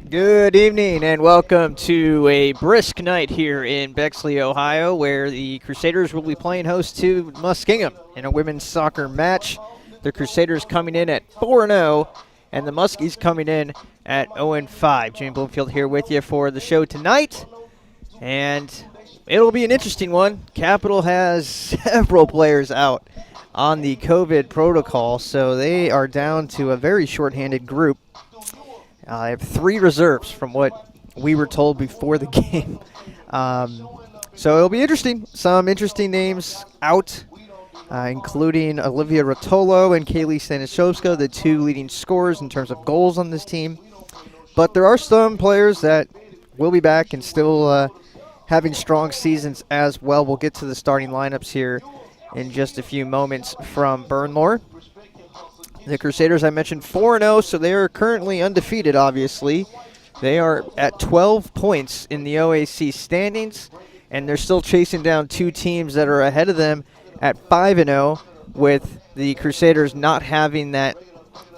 Good evening and welcome to a brisk night here in Bexley, Ohio, where the Crusaders will be playing host to Muskingum in a women's soccer match. The Crusaders coming in at 4-0 and the Muskies coming in at 0-5. Jimmy Bloomfield here with you for the show tonight, and it'll be an interesting one. Capital has several players out on the COVID protocol, so they are down to a very shorthanded group. I have 3 reserves from what we were told before the game. So it'll be interesting. Some interesting names out, including Olivia Rotolo and Kaylee Stanishevska, the 2 leading scorers in terms of goals on this team. But there are some players that will be back and still having strong seasons as well. We'll get to the starting lineups here in just a few moments from Bernlohr. The Crusaders, I mentioned, 4-0, so they are currently undefeated, obviously. They are at 12 points in the OAC standings, and they're still chasing down 2 teams that are ahead of them at 5-0, with the Crusaders not having that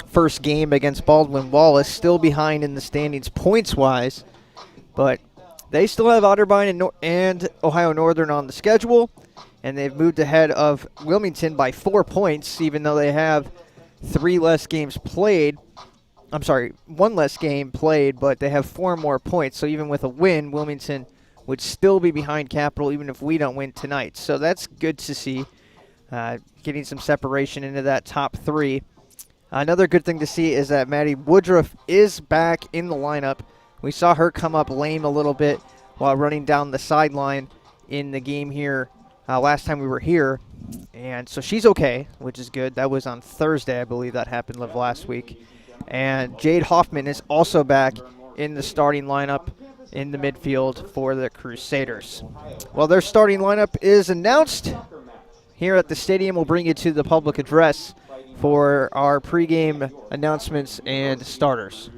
first game against Baldwin Wallace, still behind in the standings points-wise. But they still have Otterbein and Ohio Northern on the schedule, and they've moved ahead of Wilmington by 4 points, even though they have 3 less games played. I'm sorry, 1 less game played, but they have 4 more points. So even with a win, Wilmington would still be behind Capital even if we don't win tonight. So that's good to see, getting some separation into that top 3. Another good thing to see is that Maddie Woodruff is back in the lineup. We saw her come up lame a little bit while running down the sideline in the game here last time we were here. And so she's okay, which is good. That was on Thursday, I believe that happened of last week. And Jade Hoffman is also back in the starting lineup in the midfield for the Crusaders. Well, their starting lineup is announced here at the stadium. We'll bring you to the public address for our pregame announcements and starters.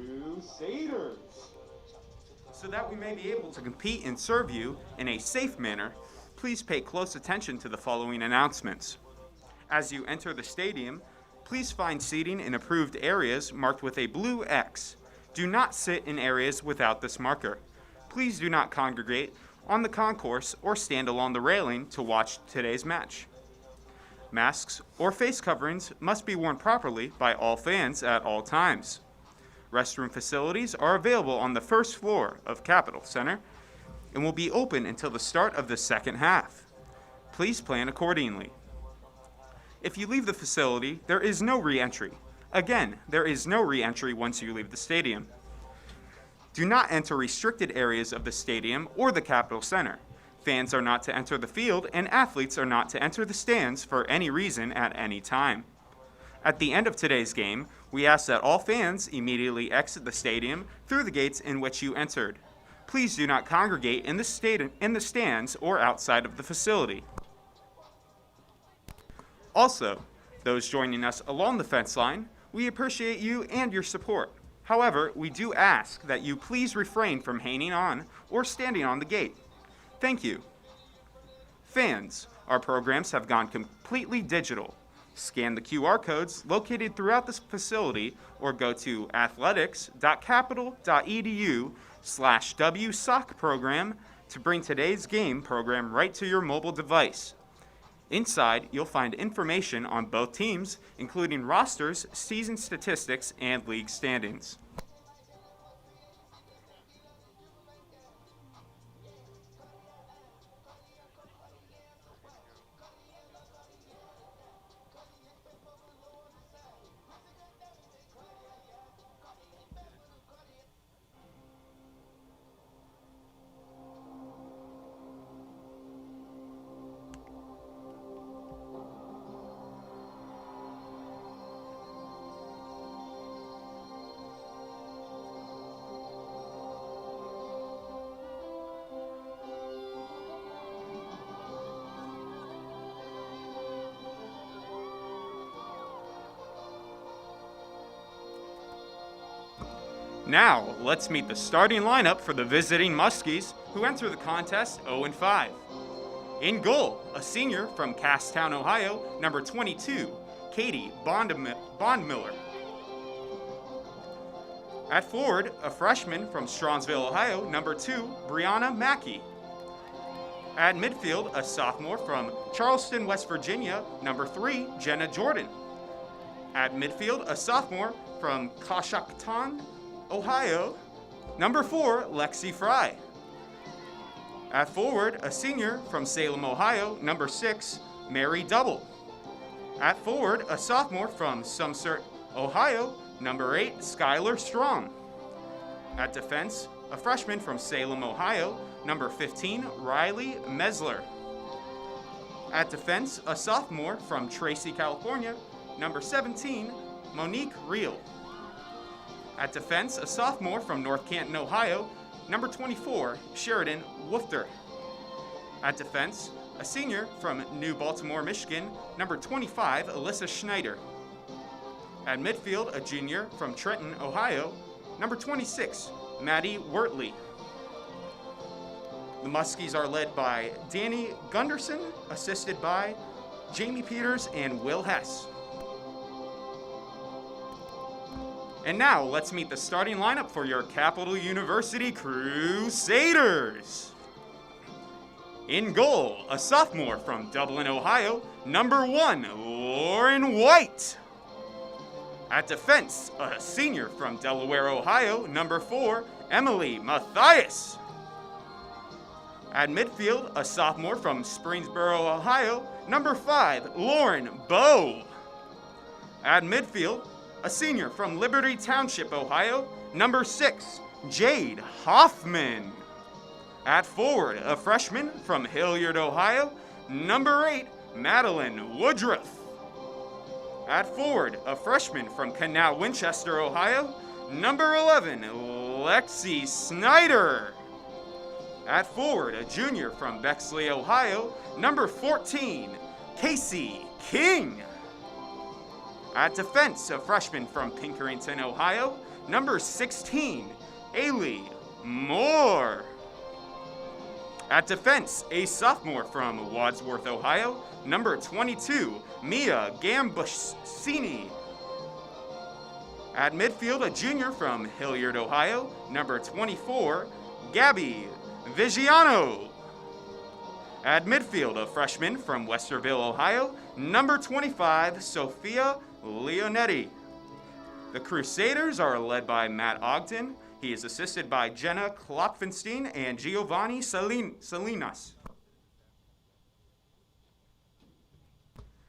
So that we may be able to compete and serve you in a safe manner, please pay close attention to the following announcements. As you enter the stadium, please find seating in approved areas marked with a blue X. Do not sit in areas without this marker. Please do not congregate on the concourse or stand along the railing to watch today's match. Masks or face coverings must be worn properly by all fans at all times. Restroom facilities are available on the first floor of Capitol Center and will be open until the start of the second half. Please plan accordingly. If you leave the facility, there is no re-entry. Again, there is no re-entry once you leave the stadium. Do not enter restricted areas of the stadium or the Capitol Center. Fans are not to enter the field, and athletes are not to enter the stands for any reason at any time. At the end of today's game, we ask that all fans immediately exit the stadium through the gates in which you entered. Please do not congregate in the stands or outside of the facility. Also, those joining us along the fence line, we appreciate you and your support. However, we do ask that you please refrain from hanging on or standing on the gate. Thank you. Fans, our programs have gone completely digital. Scan the QR codes located throughout this facility or go to athletics.capital.edu/WSOC program to bring today's game program right to your mobile device. Inside, you'll find information on both teams, including rosters, season statistics, and league standings. Now, let's meet the starting lineup for the visiting Muskies, who enter the contest 0-5. In goal, a senior from Casstown, Ohio, number 22, Katie Bondmiller. At forward, a freshman from Strongsville, Ohio, number 2, Brianna Mackey. At midfield, a sophomore from Charleston, West Virginia, number 3, Jenna Jordan. At midfield, a sophomore from Coshocton, Ohio, number 4, Lexi Fry. At forward, a senior from Salem, Ohio, number 6, Mary Double. At forward, a sophomore from Sumsert, Ohio, number 8, Skylar Strong. At defense, a freshman from Salem, Ohio, number 15, Riley Mesler. At defense, a sophomore from Tracy, California, number 17, Monique Reel. At defense, a sophomore from North Canton, Ohio, number 24, Sheridan Woofter. At defense, a senior from New Baltimore, Michigan, number 25, Alyssa Schneider. At midfield, a junior from Trenton, Ohio, number 26, Maddie Wertley. The Muskies are led by Danny Gunderson, assisted by Jamie Peters and Will Hess. And now, let's meet the starting lineup for your Capital University Crusaders. In goal, a sophomore from Dublin, Ohio, number 1, Lauren White. At defense, a senior from Delaware, Ohio, number 4, Emily Mathias. At midfield, a sophomore from Springboro, Ohio, number 5, Lauren Bowe. At midfield, a senior from Liberty Township, Ohio, number 6, Jade Hoffman. At forward, a freshman from Hilliard, Ohio, number 8, Madeline Woodruff. At forward, a freshman from Canal Winchester, Ohio, number 11, Lexi Snyder. At forward, a junior from Bexley, Ohio, number 14, Casey King. At defense, a freshman from Pinkerton, Ohio, number 16, Ailey Moore. At defense, a sophomore from Wadsworth, Ohio, number 22, Mia Gambushini. At midfield, a junior from Hilliard, Ohio, number 24, Gabby Vigiano. At midfield, a freshman from Westerville, Ohio, number 25, Sophia Leonetti. The Crusaders are led by Matt Ogden. He is assisted by Jenna Klopfenstein and Giovanni Salinas.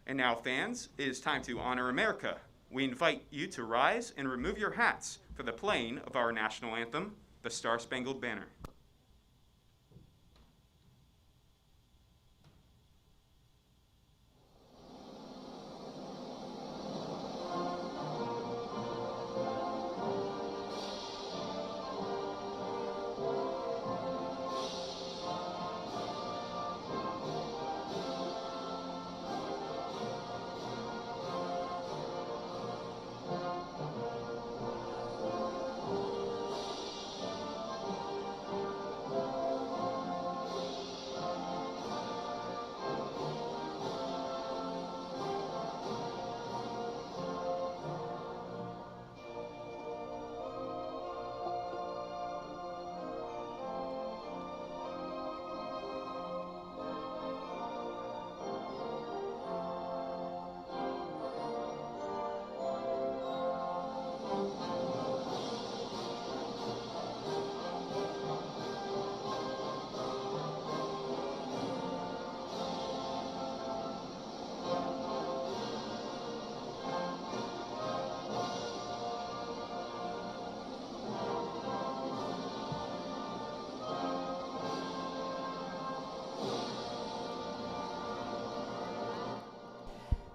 And now, fans, it is time to honor America. We invite you to rise and remove your hats for the playing of our national anthem, the Star-Spangled Banner.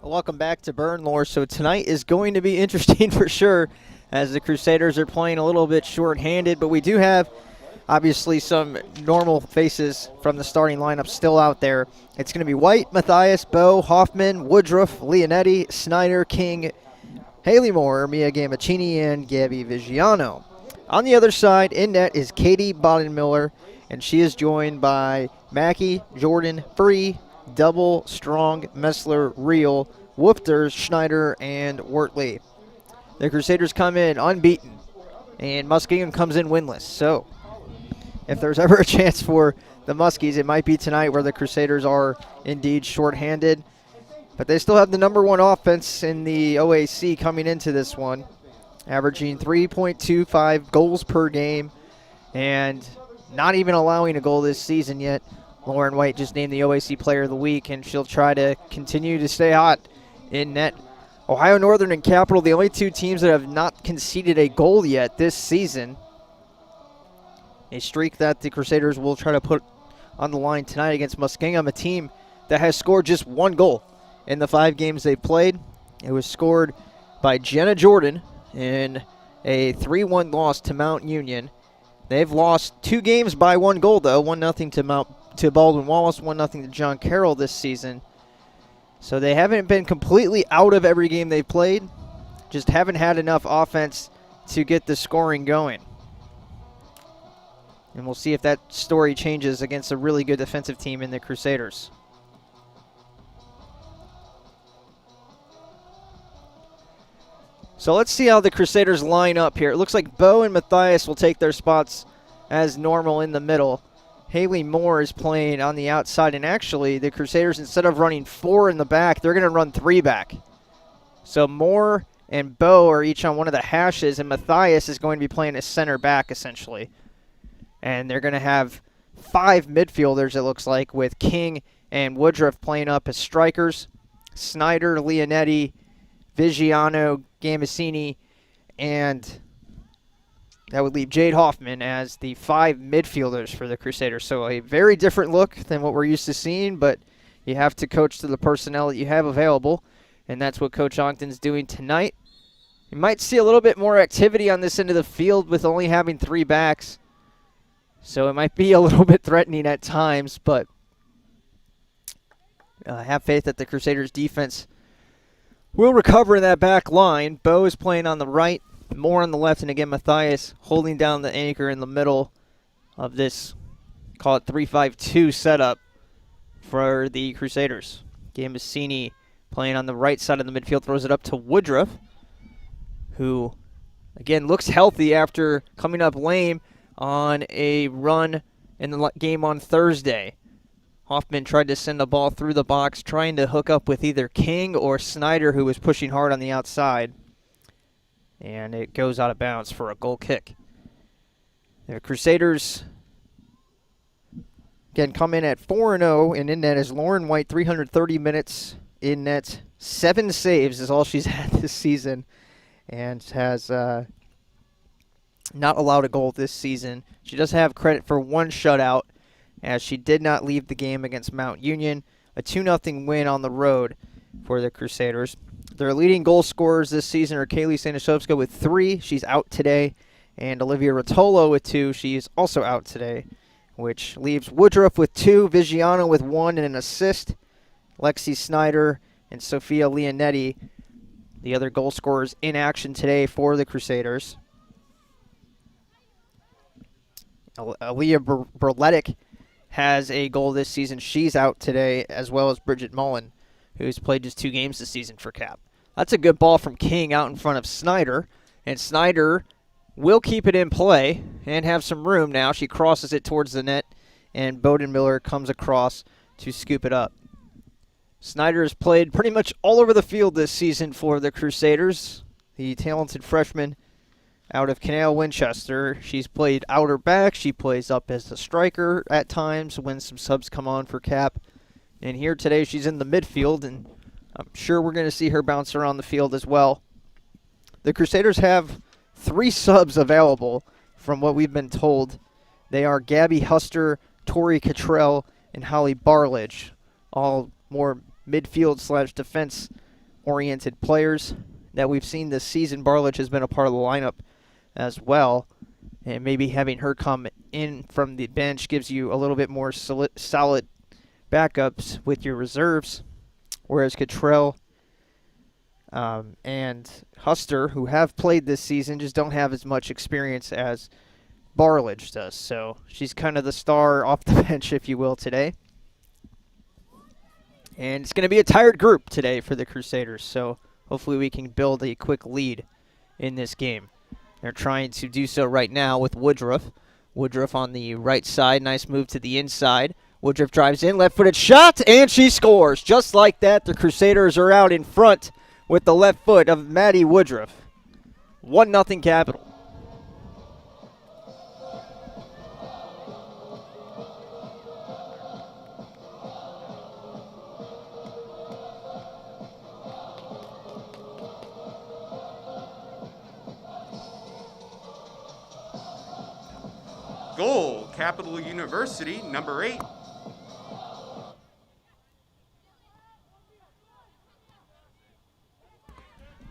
Welcome back to Bernlohr. So tonight is going to be interesting for sure, as the Crusaders are playing a little bit short-handed, but we do have obviously some normal faces from the starting lineup still out there. It's going to be White, Mathias, Bowe, Hoffman, Woodruff, Leonetti, Snyder, King, Haley Moore, Mia Gambushini, and Gabby Vigiano. On the other side, in net, is Katie Bodenmiller, and she is joined by Mackey, Jordan, Free, Double, Strong, Messler, Reel, Woofter, Schneider, and Wortley. The Crusaders come in unbeaten, and Muskingum comes in winless. So if there's ever a chance for the Muskies, it might be tonight, where the Crusaders are indeed shorthanded. But they still have the number one offense in the OAC coming into this one, averaging 3.25 goals per game and not even allowing a goal this season yet. Lauren White just named the OAC Player of the Week, and she'll try to continue to stay hot in net. Ohio Northern and Capital, the only two teams that have not conceded a goal yet this season. A streak that the Crusaders will try to put on the line tonight against Muskingum, a team that has scored just one goal in the 5 games they've played. It was scored by Jenna Jordan in a 3-1 loss to Mount Union. They've lost 2 games by 1 goal, though. 1-0 to Baldwin Wallace, 1-0 to John Carroll this season. So they haven't been completely out of every game they've played, just haven't had enough offense to get the scoring going. And we'll see if that story changes against a really good defensive team in the Crusaders. So let's see how the Crusaders line up here. It looks like Bo and Matthias will take their spots as normal in the middle. Haley Moore is playing on the outside, and actually the Crusaders, instead of running 4 in the back, they're going to run 3 back. So Moore and Bo are each on one of the hashes, and Matthias is going to be playing as center back, essentially. And they're going to have 5 midfielders, it looks like, with King and Woodruff playing up as strikers. Snyder, Leonetti, Vigiano, Gambasini, and that would leave Jade Hoffman as the 5 midfielders for the Crusaders. So a very different look than what we're used to seeing, but you have to coach to the personnel that you have available, and that's what Coach Ogden's doing tonight. You might see a little bit more activity on this end of the field with only having 3 backs, so it might be a little bit threatening at times, but have faith that the Crusaders' defense will recover in that back line. Bo is playing on the right, Moore on the left, and again Matthias holding down the anchor in the middle of this, call it 3-5-2 setup for the Crusaders. Gambasini playing on the right side of the midfield, throws it up to Woodruff, who again looks healthy after coming up lame on a run in the game on Thursday. Hoffman tried to send a ball through the box, trying to hook up with either King or Snyder, who was pushing hard on the outside. And it goes out of bounds for a goal kick. The Crusaders, again, come in at 4-0, and in net is Lauren White, 330 minutes in net. 7 saves is all she's had this season, and has not allowed a goal this season. She does have credit for 1 shutout, as she did not leave the game against Mount Union. A 2-0 win on the road for the Crusaders. Their leading goal scorers this season are Kaylee Stanishovska with 3. She's out today. And Olivia Rotolo with 2. She's also out today, which leaves Woodruff with 2, Vigiano with 1 and an assist. Lexi Snyder and Sophia Leonetti, the other goal scorers in action today for the Crusaders. Aaliyah Berletic has a goal this season. She's out today, as well as Bridget Mullen, who's played just 2 games this season for Cap. That's a good ball from King out in front of Snyder, and Snyder will keep it in play and have some room now. She crosses it towards the net, and Bowden Miller comes across to scoop it up. Snyder has played pretty much all over the field this season for the Crusaders, the talented freshman out of Canal Winchester. She's played outer back. She plays up as a striker at times when some subs come on for Cap. And here today she's in the midfield, and I'm sure we're going to see her bounce around the field as well. The Crusaders have 3 subs available from what we've been told. They are Gabby Huster, Tori Cottrell, and Holly Barledge, all more midfield/defense-oriented players that we've seen this season. Barledge has been a part of the lineup as well, and maybe having her come in from the bench gives you a little bit more solid backups with your reserves, whereas Cottrell and Huster, who have played this season, just don't have as much experience as Barledge does. So she's kind of the star off the bench, if you will, today. And it's going to be a tired group today for the Crusaders, so hopefully we can build a quick lead in this game. They're trying to do so right now with Woodruff. Woodruff on the right side. Nice move to the inside. Woodruff drives in, left-footed shot, and she scores. Just like that, the Crusaders are out in front with the left foot of Maddie Woodruff. 1-0 Capital. Goal, Capital University, number 8.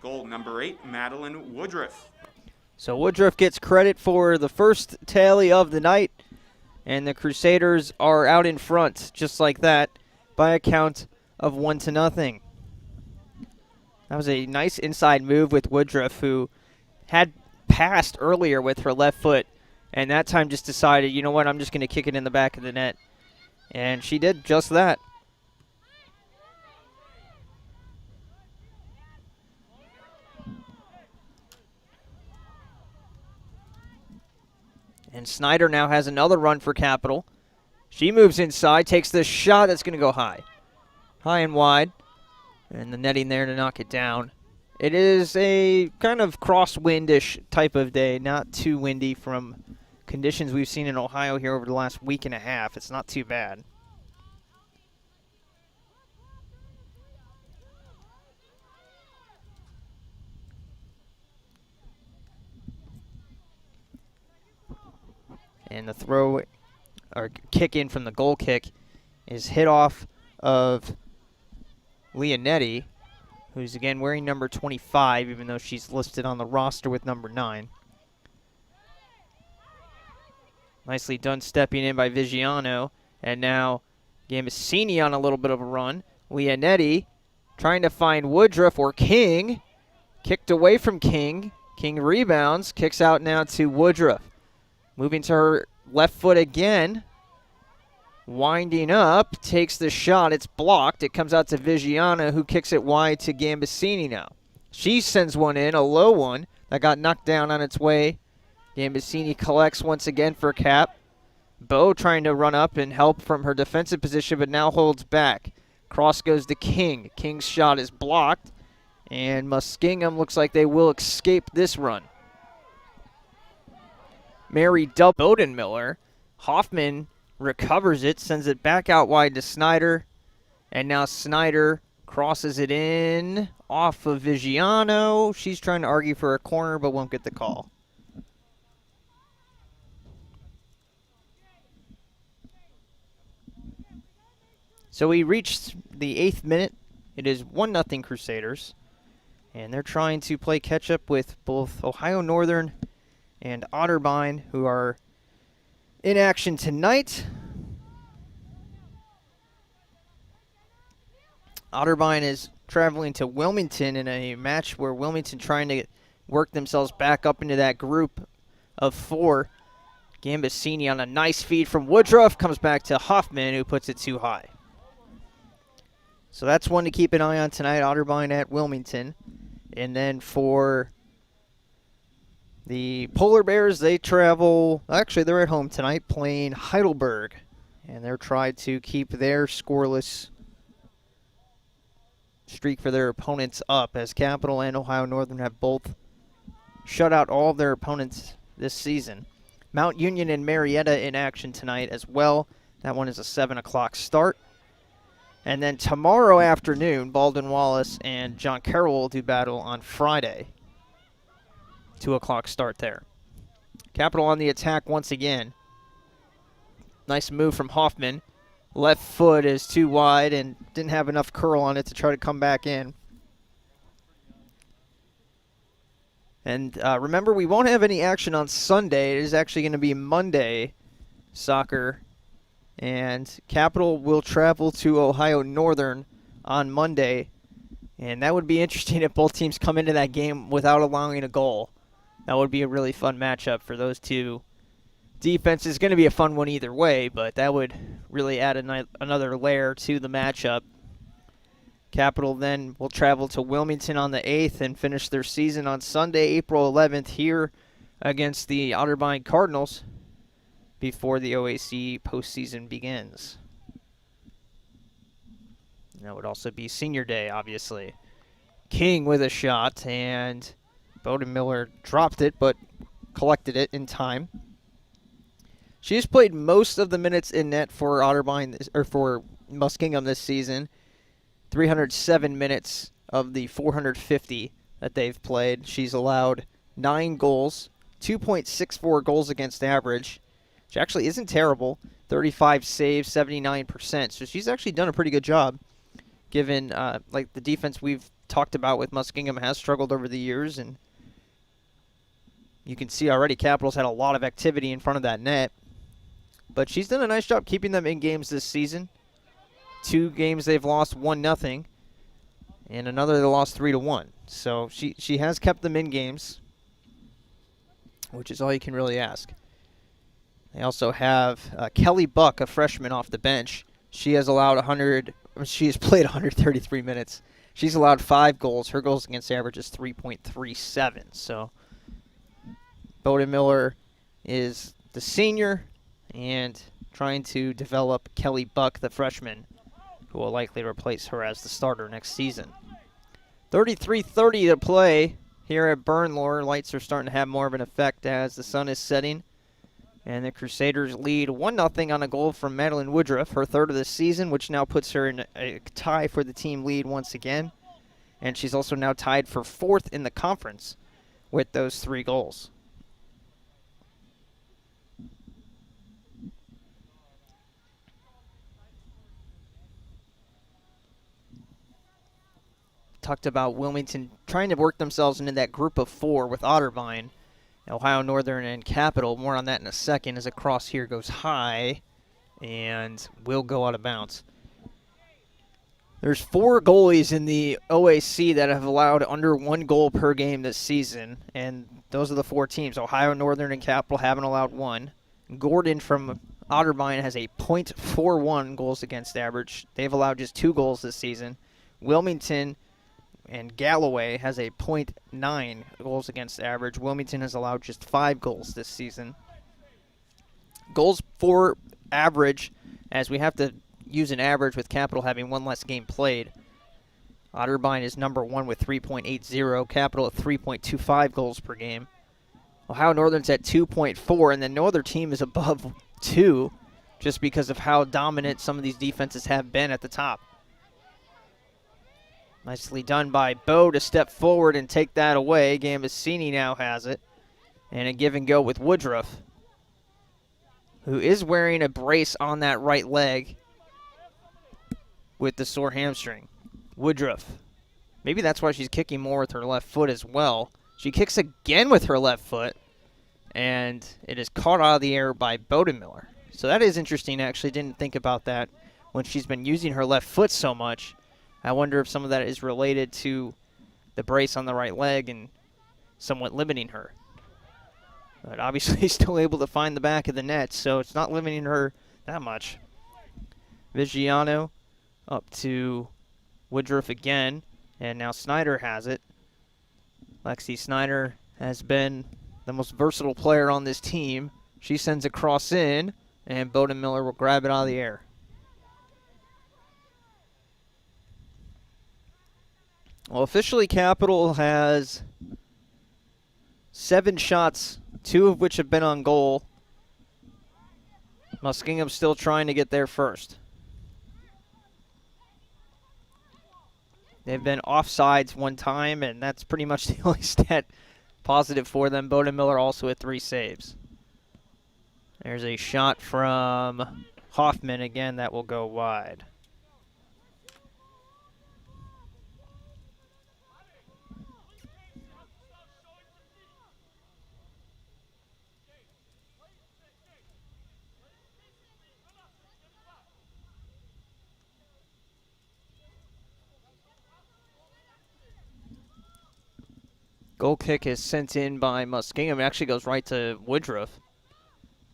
Goal number 8, Madeline Woodruff. So Woodruff gets credit for the first tally of the night, and the Crusaders are out in front, just like that, by a count of 1-0. That was a nice inside move with Woodruff, who had passed earlier with her left foot, and that time just decided, you know what, I'm just going to kick it in the back of the net. And she did just that. And Snyder now has another run for Capital. She moves inside, takes the shot that's going to go high. High and wide. And the netting there to knock it down. It is a kind of crosswindish type of day, not too windy from conditions we've seen in Ohio here over the last week and a half. It's not too bad. And the throw, or kick in from the goal kick, is hit off of Leonetti, who's again wearing number 25, even though she's listed on the roster with number 9. Nicely done stepping in by Vigiano. And now Gambasini on a little bit of a run. Leonetti trying to find Woodruff or King. Kicked away from King. King rebounds, kicks out now to Woodruff. Moving to her left foot again. Winding up, takes the shot. It's blocked. It comes out to Vigiano, who kicks it wide to Gambasini now. She sends one in, a low one, that got knocked down on its way. Gambasini collects once again for Cap. Bo trying to run up and help from her defensive position, but now holds back. Cross goes to King. King's shot is blocked, and Muskingum looks like they will escape this run. Mary Bodenmiller. Hoffman recovers it, sends it back out wide to Snyder. And now Snyder crosses it in off of Vigiano. She's trying to argue for a corner but won't get the call. So we reached the 8th minute. It is 1-0 Crusaders. And they're trying to play catch-up with both Ohio Northern and Otterbein, who are in action tonight. Otterbein is traveling to Wilmington in a match where Wilmington trying to work themselves back up into that group of 4. Gambasini on a nice feed from Woodruff, comes back to Hoffman, who puts it too high. So that's one to keep an eye on tonight, Otterbein at Wilmington. And then for the Polar Bears, they travel, actually they're at home tonight playing Heidelberg. And they're trying to keep their scoreless streak for their opponents up, as Capital and Ohio Northern have both shut out all of their opponents this season. Mount Union and Marietta in action tonight as well. That one is a 7 o'clock start. And then tomorrow afternoon, Baldwin Wallace and John Carroll will do battle on Friday. 2 o'clock start there. Capital on the attack once again. Nice move from Hoffman. Left foot is too wide and didn't have enough curl on it to try to come back in. And remember, we won't have any action on Sunday. It is actually going to be Monday soccer. And Capital will travel to Ohio Northern on Monday. And that would be interesting if both teams come into that game without allowing a goal. That would be a really fun matchup for those two defenses. Going to be a fun one either way, but that would really add another layer to the matchup. Capital then will travel to Wilmington on the 8th and finish their season on Sunday, April 11th here against the Otterbein Cardinals before the OAC postseason begins. That would also be senior day, obviously. King with a shot, and Bowden Miller dropped it but collected it in time. She's played most of the minutes in net for Otterbein, or for Muskingum this season. 307 minutes of the 450 that they've played. She's allowed 9 goals, 2.64 goals against average, which actually isn't terrible. 35 saves, 79%. So she's actually done a pretty good job, given like the defense we've talked about with Muskingum has struggled over the years, and you can see already Capital's had a lot of activity in front of that net. But she's done a nice job keeping them in games this season. 2 games they've lost 1-0, and another they lost 3-1. So she has kept them in games, which is all you can really ask. They also have Kelly Buck, a freshman off the bench. She has allowed she has played 133 minutes. She's allowed 5 goals. Her goals against average is 3.37. So Bowden Miller is the senior and trying to develop Kelly Buck, the freshman, who will likely replace her as the starter next season. 33:30 to play here at Bernlohr. Lights are starting to have more of an effect as the sun is setting. And the Crusaders lead 1-0 on a goal from Madeline Woodruff, her 3rd of the season, which now puts her in a tie for the team lead once again. And she's also now tied for 4th in the conference with those 3 goals. Talked about Wilmington trying to work themselves into that group of 4 with Otterbein, Ohio Northern, and Capital. More on that in a second as a cross here goes high and will go out of bounds. There's 4 goalies in the OAC that have allowed under 1 goal per game this season, and those are the 4 teams. Ohio Northern and Capital haven't allowed 1. Gordon from Otterbein has a .41 goals against average. They've allowed just 2 goals this season. Wilmington and Galloway has a .9 goals against average. Wilmington has allowed just 5 goals this season. Goals for average, as we have to use an average with Capital having 1 less game played. Otterbein is number 1 with 3.80. Capital at 3.25 goals per game. Ohio Northern's at 2.4, and then no other team is above 2 just because of how dominant some of these defenses have been at the top. Nicely done by Bo to step forward and take that away. Gambasini now has it. And a give and go with Woodruff, who is wearing a brace on that right leg with the sore hamstring. Woodruff. Maybe that's why she's kicking more with her left foot as well. She kicks again with her left foot, and it is caught out of the air by Bowden Miller. So that is interesting. I actually didn't think about that when she's been using her left foot so much. I wonder if some of that is related to the brace on the right leg and somewhat limiting her. But obviously still able to find the back of the net, so it's not limiting her that much. Vigiano up to Woodruff again, and now Snyder has it. Lexi Snyder has been the most versatile player on this team. She sends a cross in, and Bowden Miller will grab it out of the air. Well, officially Capital has 7 shots, 2 of which have been on goal. Muskingum still trying to get there first. They've been offsides 1 time, and that's pretty much the only stat positive for them. Bowden Miller also at 3 saves. There's a shot from Hoffman again that will go wide. Goal kick is sent in by Muskingum. It actually goes right to Woodruff.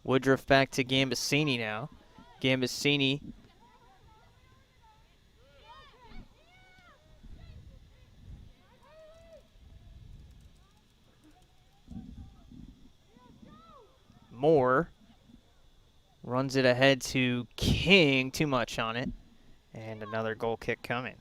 Woodruff back to Gambasini now. Gambasini more. Runs it ahead to King. Too much on it. And another goal kick coming.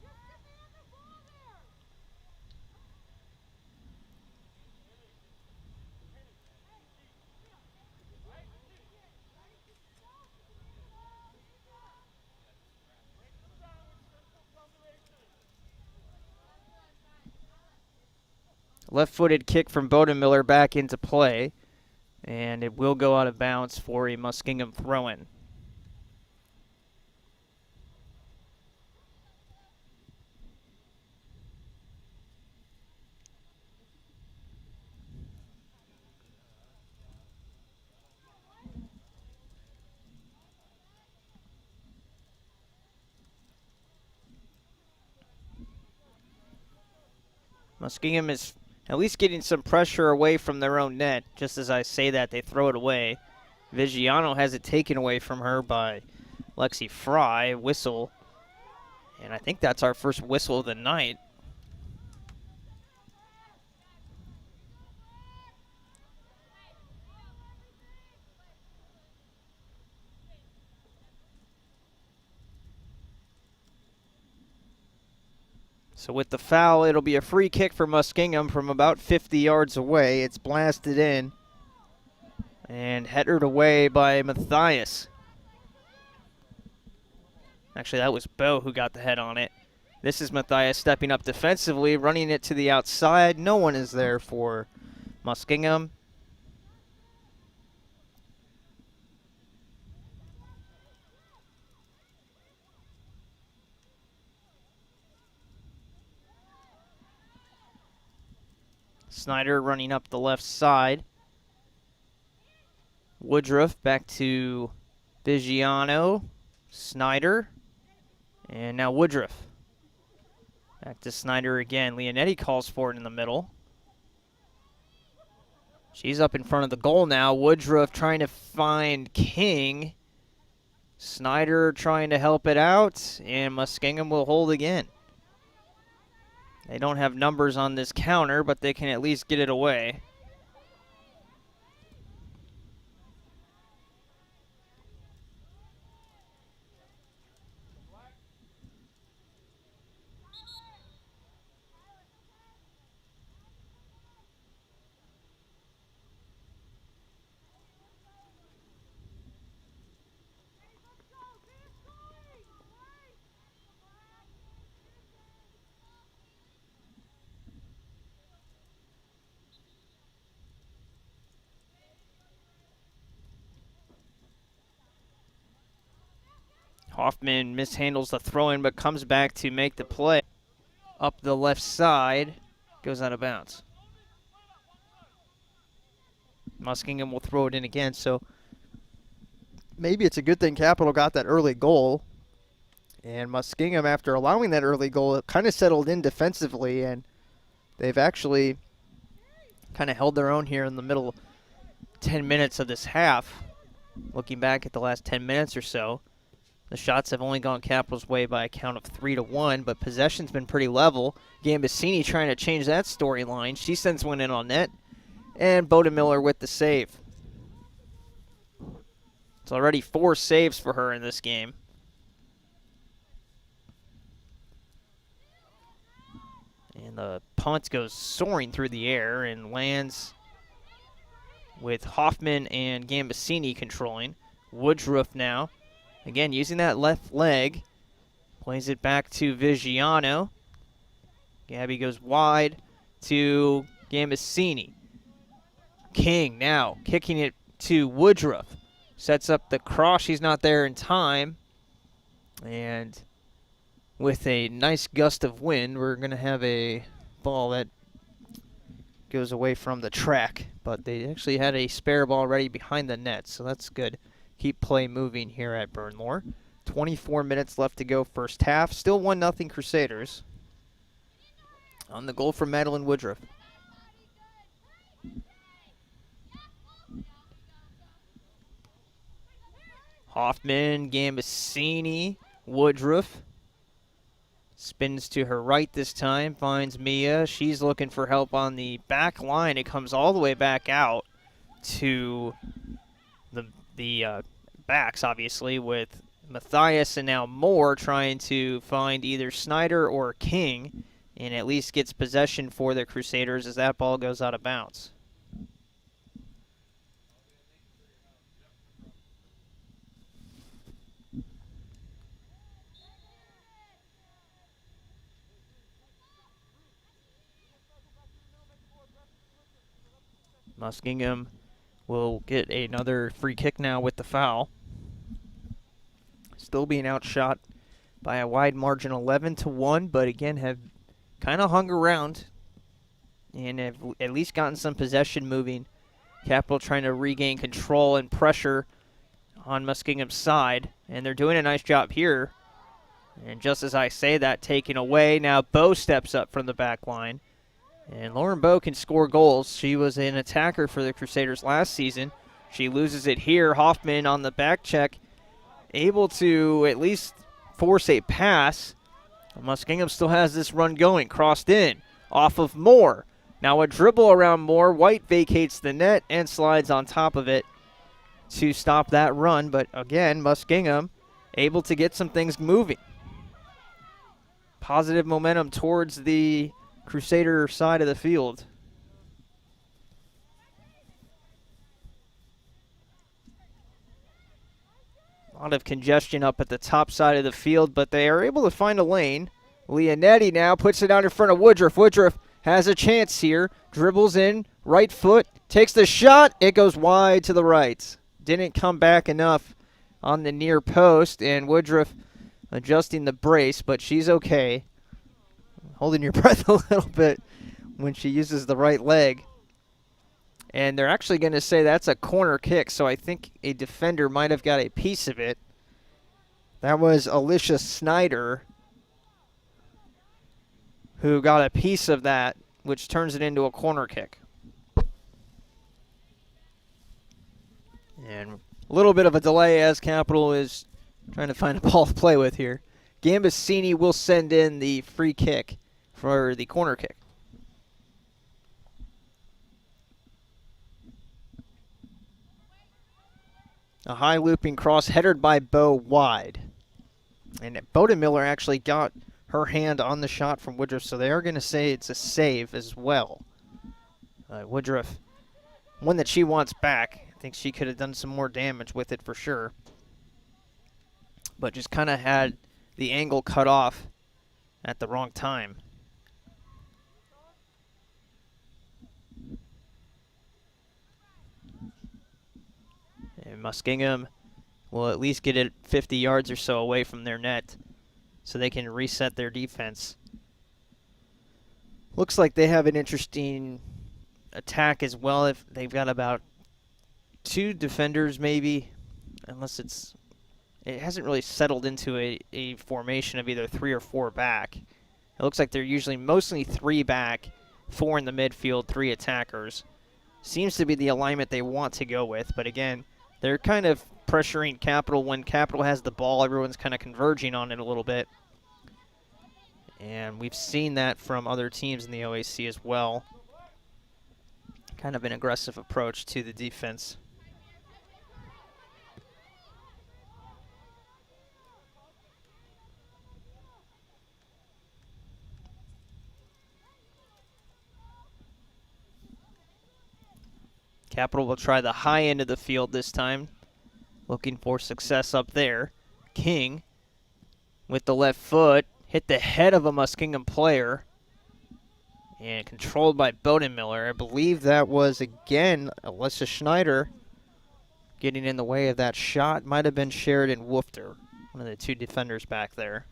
Left-footed kick from Bernlohr back into play. And it will go out of bounds for a Muskingum throw-in. Muskingum is at least getting some pressure away from their own net. Just as I say that, they throw it away. Vigiano has it taken away from her by Lexi Fry. Whistle. And I think that's our first whistle of the night. So with the foul, it'll be a free kick for Muskingum from about 50 yards away. It's blasted in and headed away by Matthias. Actually, that was Bo who got the head on it. This is Matthias stepping up defensively, running it to the outside. No one is there for Muskingum. Snyder running up the left side. Woodruff back to Vigiano. Snyder. And now Woodruff. Back to Snyder again. Leonetti calls for it in the middle. She's up in front of the goal now. Woodruff trying to find King. Snyder trying to help it out. And Muskingum will hold again. They don't have numbers on this counter, but they can at least get it away. Hoffman mishandles the throw-in, but comes back to make the play. Up the left side, goes out of bounds. Muskingum will throw it in again, so maybe it's a good thing Capital got that early goal. And Muskingum, after allowing that early goal, kind of settled in defensively, and they've actually kind of held their own here in the middle 10 minutes of this half. Looking back at the last 10 minutes or so, the shots have only gone Capital's way by a count of 3-1, but possession's been pretty level. Gambasini trying to change that storyline. She sends one in on net, and Miller with the save. It's already 4 saves for her in this game. And the punt goes soaring through the air and lands with Hoffman and Gambasini controlling. Woodruff now. Again, using that left leg, plays it back to Vigiano. Gabby goes wide to Gambasini. King now kicking it to Woodruff. Sets up the cross. She's not there in time. And with a nice gust of wind, we're going to have a ball that goes away from the track. But they actually had a spare ball ready behind the net, so that's good. Keep play moving here at Bernlohr. 24 minutes left to go first half. Still 1-0 Crusaders. On the goal from Madeline Woodruff. Hoffman, Gambasini, Woodruff. Spins to her right this time, finds Mia. She's looking for help on the back line. It comes all the way back out to the backs, obviously, with Matthias and now Moore trying to find either Snyder or King, and at least gets possession for the Crusaders as that ball goes out of bounds. Muskingum will get another free kick now with the foul. Still being outshot by a wide margin, 11-1, but again have kind of hung around and have at least gotten some possession moving. Capital trying to regain control and pressure on Muskingum's side, and they're doing a nice job here. And just as I say that, taken away, now Bowe steps up from the back line. And Lauren Bowe can score goals. She was an attacker for the Crusaders last season. She loses it here. Hoffman on the back check, able to at least force a pass. Muskingum still has this run going. Crossed in, off of Moore. Now a dribble around Moore. White vacates the net and slides on top of it to stop that run. But again, Muskingum able to get some things moving. Positive momentum towards the Crusader side of the field. A lot of congestion up at the top side of the field, but they are able to find a lane. Leonetti now puts it out in front of Woodruff. Woodruff has a chance here. Dribbles in, right foot, takes the shot. It goes wide to the right. Didn't come back enough on the near post, and Woodruff adjusting the brace, but she's okay. Holding your breath a little bit when she uses the right leg. And they're actually going to say that's a corner kick, so I think a defender might have got a piece of it. That was Alicia Snyder who got a piece of that, which turns it into a corner kick. And a little bit of a delay as Capital is trying to find a ball to play with here. Gambasini will send in the free kick for the corner kick. A high looping cross headed by Bowe wide. And Bodenmiller actually got her hand on the shot from Woodruff, so they are going to say it's a save as well. Woodruff, one that she wants back. I think she could have done some more damage with it for sure. But just kind of had the angle cut off at the wrong time. And Muskingum will at least get it 50 yards or so away from their net so they can reset their defense. Looks like they have an interesting attack as well. If they've got about 2 defenders maybe, unless it hasn't really settled into a formation of either 3 or 4 back. It looks like they're usually mostly 3 back, 4 in the midfield, 3 attackers. Seems to be the alignment they want to go with, but again, they're kind of pressuring Capital. When Capital has the ball, everyone's kind of converging on it a little bit. And we've seen that from other teams in the OAC as well. Kind of an aggressive approach to the defense. Capital will try the high end of the field this time, looking for success up there. King with the left foot, hit the head of a Muskingum player, and controlled by Bodenmiller. I believe that was, again, Alyssa Schneider getting in the way of that shot. Might have been Sheridan Woofter, one of the 2 defenders back there.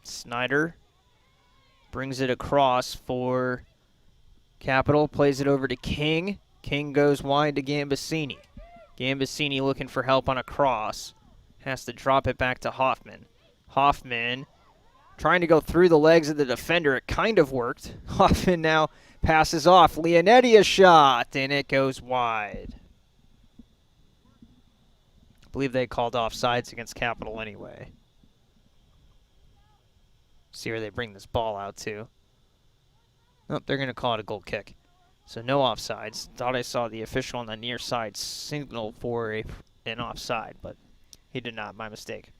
Snyder brings it across for Capital, plays it over to King. King goes wide to Gambasini. Gambasini looking for help on a cross. Has to drop it back to Hoffman. Hoffman trying to go through the legs of the defender. It kind of worked. Hoffman now passes off. Leonetti a shot, and it goes wide. I believe they called offsides against Capital anyway. See where they bring this ball out to. Nope, they're going to call it a goal kick. So no offsides. Thought I saw the official on the near side signal for an offside, but he did not. My mistake.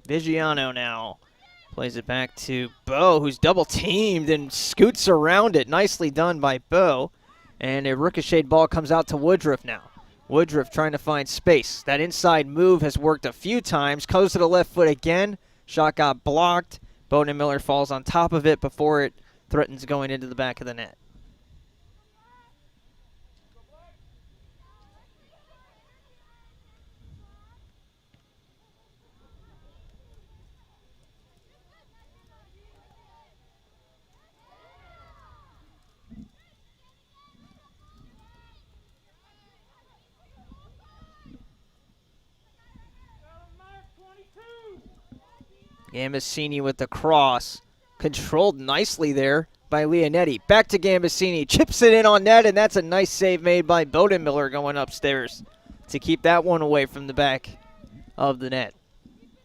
Vigiano now plays it back to Bo, who's double teamed and scoots around it. Nicely done by Bo. And a ricocheted ball comes out to Woodruff now. Woodruff trying to find space. That inside move has worked a few times. Goes to the left foot again. Shot got blocked. Bowden Miller falls on top of it before it threatens going into the back of the net. Gambasini with the cross. Controlled nicely there by Leonetti. Back to Gambasini. Chips it in on net, and that's a nice save made by Bowden Miller going upstairs to keep that one away from the back of the net.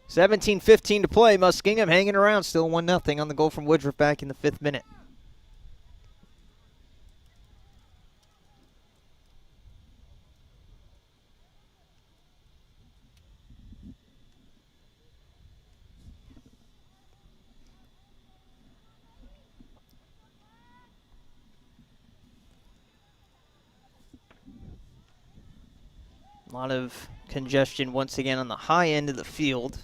17:15 to play. Muskingum hanging around. Still 1-0 on the goal from Woodruff back in the 5th minute. A lot of congestion once again on the high end of the field.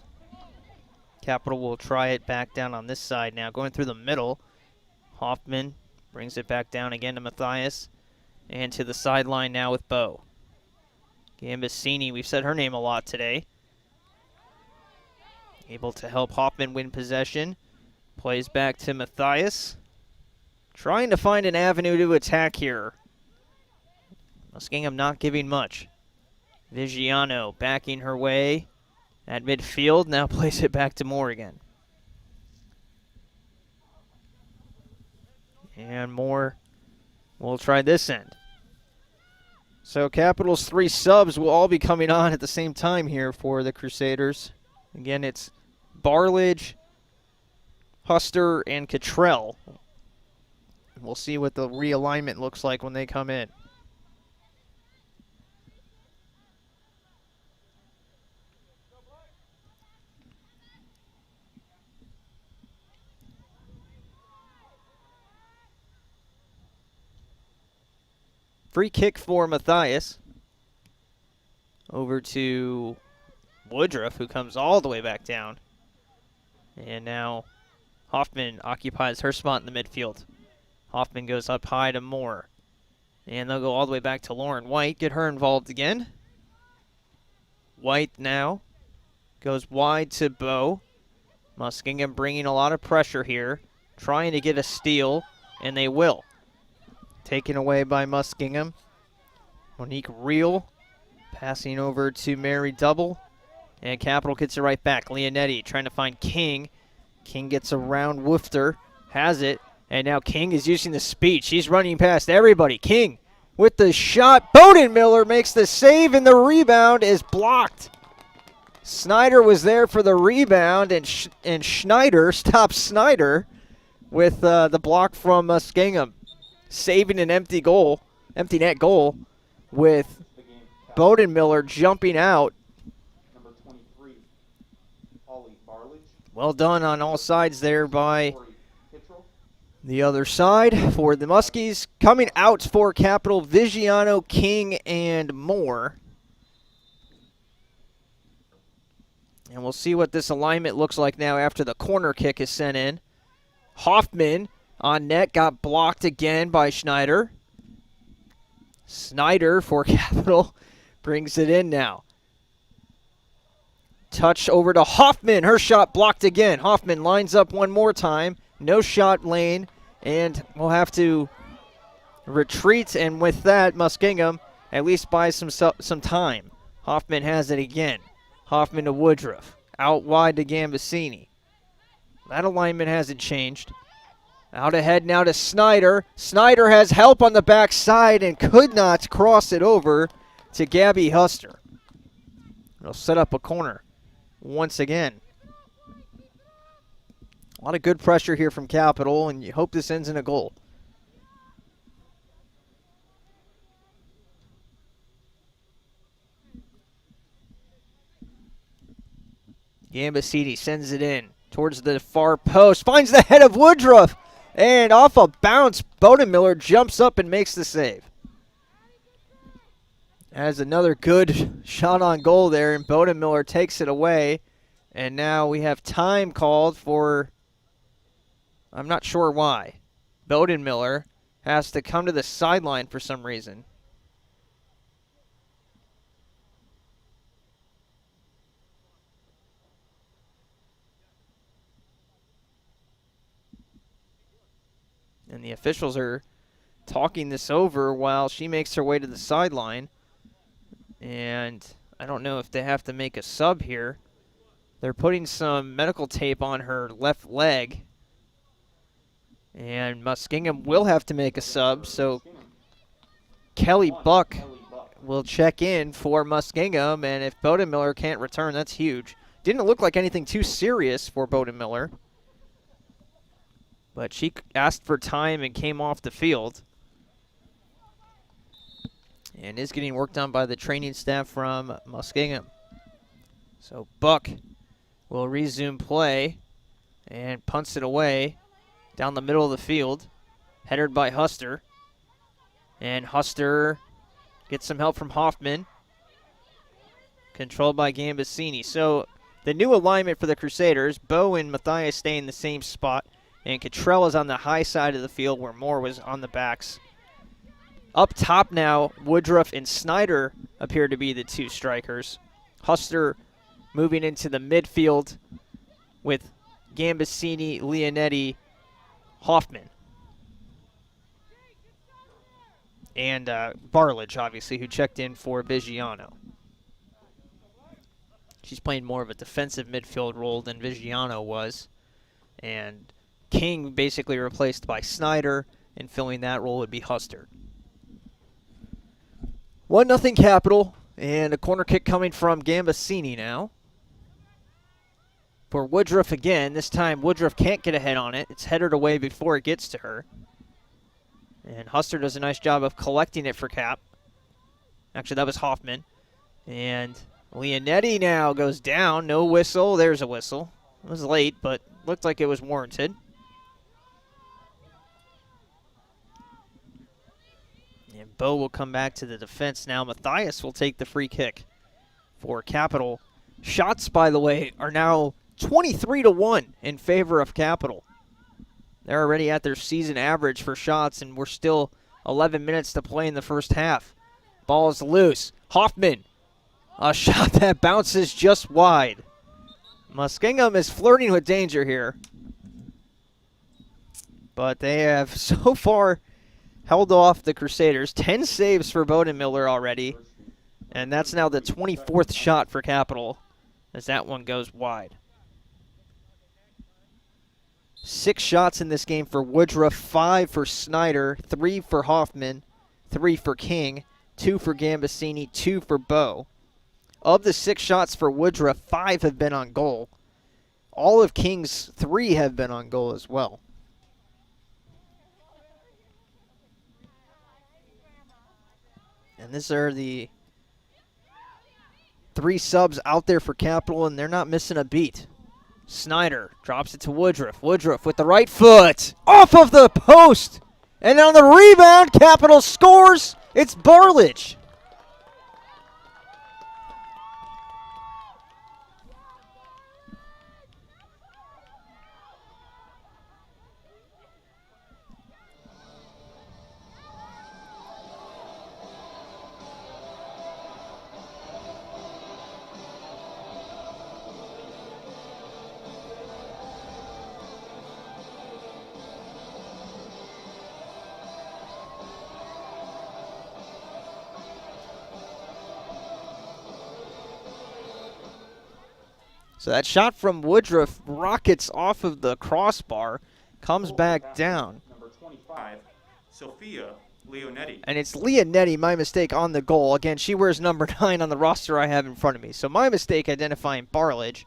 Capital will try it back down on this side now. Going through the middle. Hoffman brings it back down again to Matthias. And to the sideline now with Bo. Gambasini, we've said her name a lot today. Able to help Hoffman win possession. Plays back to Matthias. Trying to find an avenue to attack here. Muskingum not giving much. Vigiano backing her way at midfield. Now plays it back to Moore again. And Moore will try this end. So Capital's 3 subs will all be coming on at the same time here for the Crusaders. Again, it's Barlage, Huster, and Cottrell. We'll see what the realignment looks like when they come in. Free kick for Matthias. Over to Woodruff, who comes all the way back down. And now Hoffman occupies her spot in the midfield. Hoffman goes up high to Moore. And they'll go all the way back to Lauren White. Get her involved again. White now goes wide to Bo. Muskingum bringing a lot of pressure here. Trying to get a steal, and they will. Taken away by Muskingum. Monique Reel passing over to Mary Double. And Capital gets it right back. Leonetti trying to find King. King gets around Woofter. Has it. And now King is using the speed. She's running past everybody. King with the shot. Bowden Miller makes the save, and the rebound is blocked. Snyder was there for the rebound, and Schneider stops Snyder with the block from Muskingum. Saving an empty net goal, with Bowden Miller jumping out. Number 23, Holly Barlage. Well done on all sides there by the other side for the Muskies. Coming out for Capital, Vigiano, King, and Moore. And we'll see what this alignment looks like now after the corner kick is sent in. Hoffman on net, got blocked again by Schneider. Snyder for Capital brings it in now. Touch over to Hoffman. Her shot blocked again. Hoffman lines up one more time. No shot lane, and we'll have to retreat. And with that, Muskingum at least buys some time. Hoffman has it again. Hoffman to Woodruff. Out wide to Gambasini. That alignment hasn't changed. Out ahead now to Snyder. Snyder has help on the backside and could not cross it over to Gabby Huster. It'll set up a corner once again. A lot of good pressure here from Capital, and you hope this ends in a goal. Gambasini sends it in towards the far post. Finds the head of Woodruff. And off a bounce, Bodenmiller jumps up and makes the save. Has another good shot on goal there, and Bodenmiller takes it away. And now we have time called for, I'm not sure why. Bodenmiller has to come to the sideline for some reason. And the officials are talking this over while she makes her way to the sideline. And I don't know if they have to make a sub here. They're putting some medical tape on her left leg. And Muskingum will have to make a sub, so Kelly Buck will check in for Muskingum, and if Bodenmiller can't return, that's huge. Didn't look like anything too serious for Bodenmiller, but she asked for time and came off the field. And is getting worked on by the training staff from Muskingum. So Buck will resume play and punts it away down the middle of the field, headed by Huster. And Huster gets some help from Hoffman, controlled by Gambasini. So the new alignment for the Crusaders, Bo and Matthias stay in the same spot, and Cottrell is on the high side of the field where Moore was on the backs. Up top now, Woodruff and Snyder appear to be the two strikers. Huster moving into the midfield with Gambasini, Leonetti, Hoffman. And Barlage, obviously, who checked in for Vigiano. She's playing more of a defensive midfield role than Vigiano was. And King basically replaced by Snyder, and filling that role would be Huster. 1-0 Capital, and a corner kick coming from Gambasini now. For Woodruff again. This time Woodruff can't get a head on it. It's headed away before it gets to her. And Huster does a nice job of collecting it for Cap. Actually, that was Hoffman. And Leonetti now goes down. No whistle. There's a whistle. It was late, but looked like it was warranted. And Bo will come back to the defense now. Matthias will take the free kick for Capital. Shots, by the way, are now 23-1 in favor of Capital. They're already at their season average for shots, and we're still 11 minutes to play in the first half. Ball's loose. Hoffman. A shot that bounces just wide. Muskingum is flirting with danger here. But they have so far held off the Crusaders. 10 saves for Bodenmiller already. And that's now the 24th shot for Capital as that one goes wide. 6 shots in this game for Woodruff, 5 for Snyder, 3 for Hoffman, 3 for King, 2 for Gambasini, 2 for Bo. Of the 6 shots for Woodruff, 5 have been on goal. All of King's 3 have been on goal as well. And these are the 3 subs out there for Capital, and they're not missing a beat. Snyder drops it to Woodruff. Woodruff with the right foot off of the post. And on the rebound, Capital scores. It's Barlage. So that shot from Woodruff rockets off of the crossbar, comes back down. Number 25, Sophia Leonetti. And it's Leonetti, my mistake, on the goal. Again, she wears number 9 on the roster I have in front of me. So my mistake identifying Barlage,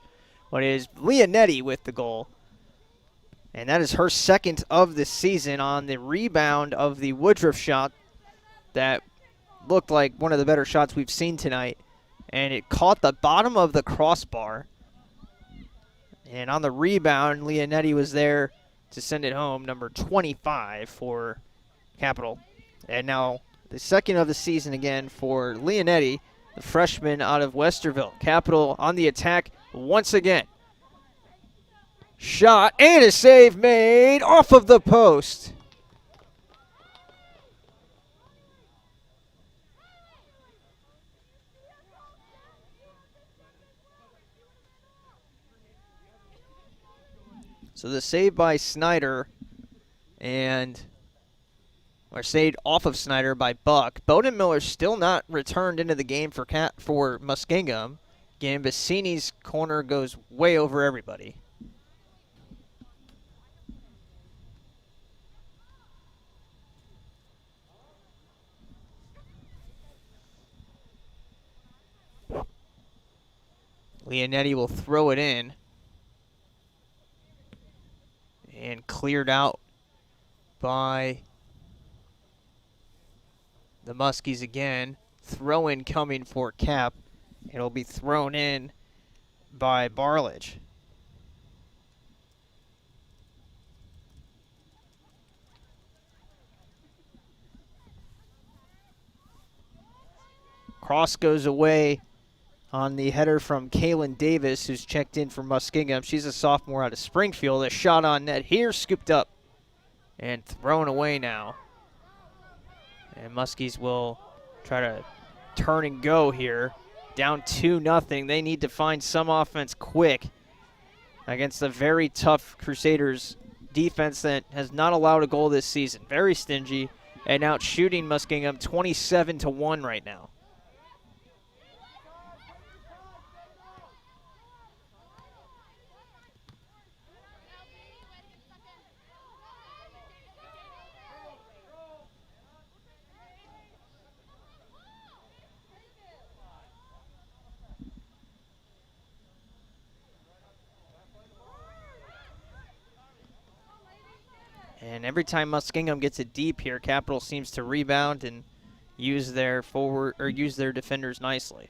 but it is Leonetti with the goal. And that is her second of the season on the rebound of the Woodruff shot that looked like one of the better shots we've seen tonight. And it caught the bottom of the crossbar. And on the rebound, Leonetti was there to send it home, number 25 for Capital. And now the second of the season again for Leonetti, the freshman out of Westerville. Capital on the attack once again. Shot and a save made off of the post. So the save by Snyder or saved off of Snyder by Buck. Bowden Miller still not returned into the game for Muskingum. Gambasini's corner goes way over everybody. Leonetti will throw it in. And cleared out by the Muskies again. Throw in coming for Cap. It'll be thrown in by Barlage. Cross goes away on the header from Kaylin Davis, who's checked in for Muskingum. She's a sophomore out of Springfield. A shot on net here, scooped up and thrown away now. And Muskies will try to turn and go here. Down 2-0. They need to find some offense quick against a very tough Crusaders defense that has not allowed a goal this season. Very stingy and out shooting Muskingum 27-1 right now. And every time Muskingum gets it deep here, Capital seems to rebound and use their defenders nicely.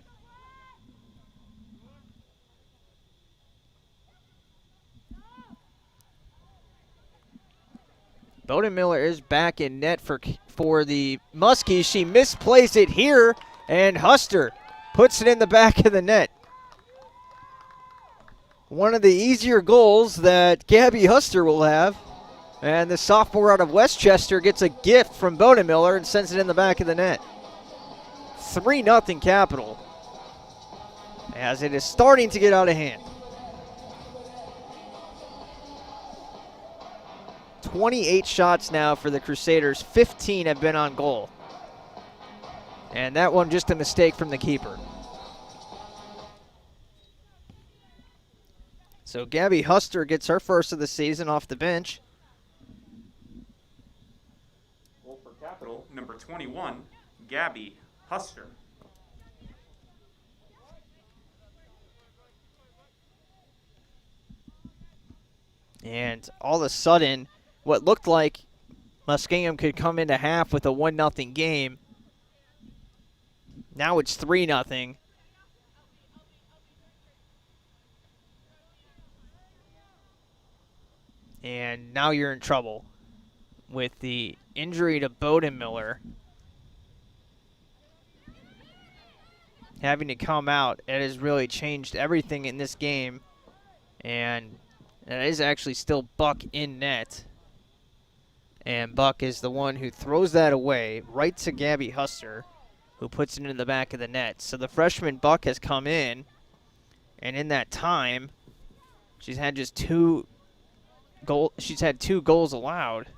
Bowden Miller is back in net for the Muskies. She misplays it here, and Huster puts it in the back of the net. One of the easier goals that Gabby Huster will have. And the sophomore out of Westchester gets a gift from Bowden Miller and sends it in the back of the net. 3-0 Capital, as it is starting to get out of hand. 28 shots now for the Crusaders. 15 have been on goal. And that one just a mistake from the keeper. So Gabby Huster gets her first of the season off the bench. Capital, number 21, Gabby Huster. And all of a sudden, what looked like Muskingum could come into half with a 1-0 game. Now it's 3-0. And now you're in trouble with the injury to Bowden Miller having to come out. It has really changed everything in this game, and it is actually still Buck in net, and Buck is the one who throws that away right to Gabby Huster, who puts it in the back of the net. So the freshman Buck has come in, and in that time she's had just two goals allowed.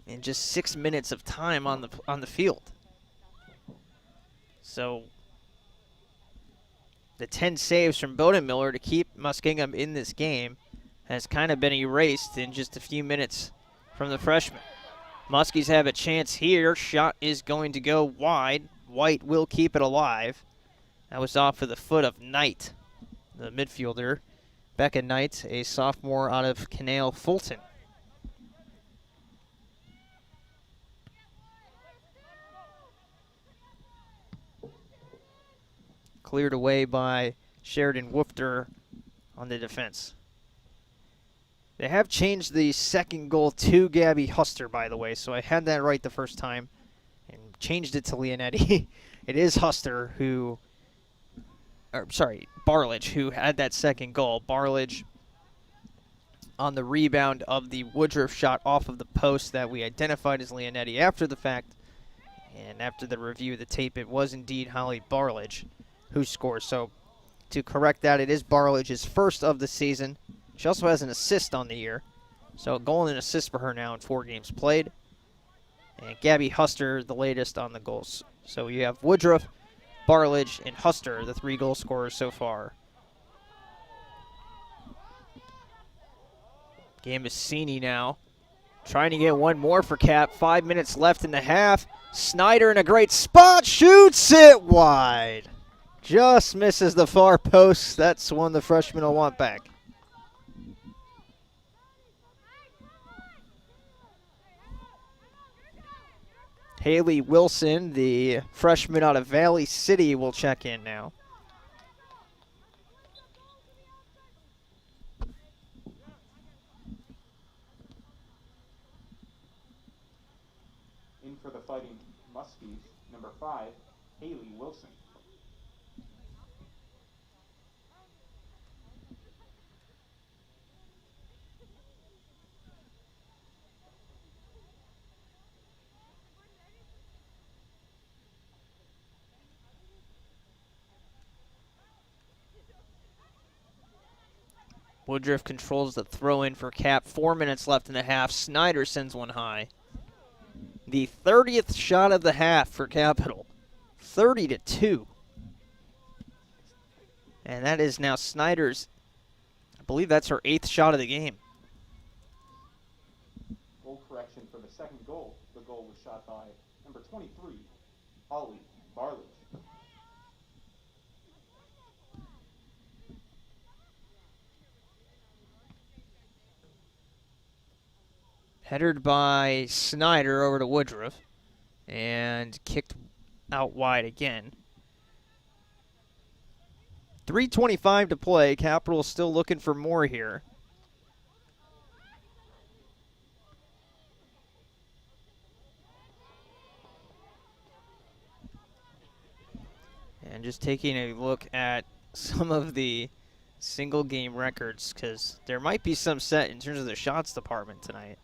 In just 6 minutes of time on the field. So the 10 saves from Bernlohr to keep Muskingum in this game has kind of been erased in just a few minutes from the freshman. Muskies have a chance here. Shot is going to go wide. White will keep it alive. That was off of the foot of Knight, the midfielder. Becca Knight, a sophomore out of Canal Fulton. Cleared away by Sheridan Woofter on the defense. They have changed the second goal to Gabby Huster, by the way, so I had that right the first time and changed it to Leonetti. It is Huster who, Barlage, who had that second goal. Barlage on the rebound of the Woodruff shot off of the post that we identified as Leonetti after the fact. And after the review of the tape, it was indeed Holly Barlage who scores. So to correct that, it is Barlage's first of the season. She also has an assist on the year. So a goal and an assist for her now in 4 games played. And Gabby Huster, the latest on the goals. So you have Woodruff, Barlage, and Huster, the 3 goal scorers so far. Game is Cini now. Trying to get one more for Cap. 5 minutes left in the half. Snyder in a great spot. Shoots it wide. Just misses the far post. That's one the freshman will want back. Haley Wilson, the freshman out of Valley City, will check in now. In for the Fighting Muskies, number 5, Haley Wilson. Woodruff controls the throw-in for Cap. 4 minutes left in the half. Snyder sends one high. The 30th shot of the half for Capital. 30-2. And that is now Snyder's, I believe that's her 8th shot of the game. Goal correction for the second goal. The goal was shot by number 23, Holly Barlage. Headed by Snyder over to Woodruff and kicked out wide again. 3:25 to play. Capital still looking for more here. And just taking a look at some of the single game records, because there might be some set in terms of the shots department tonight.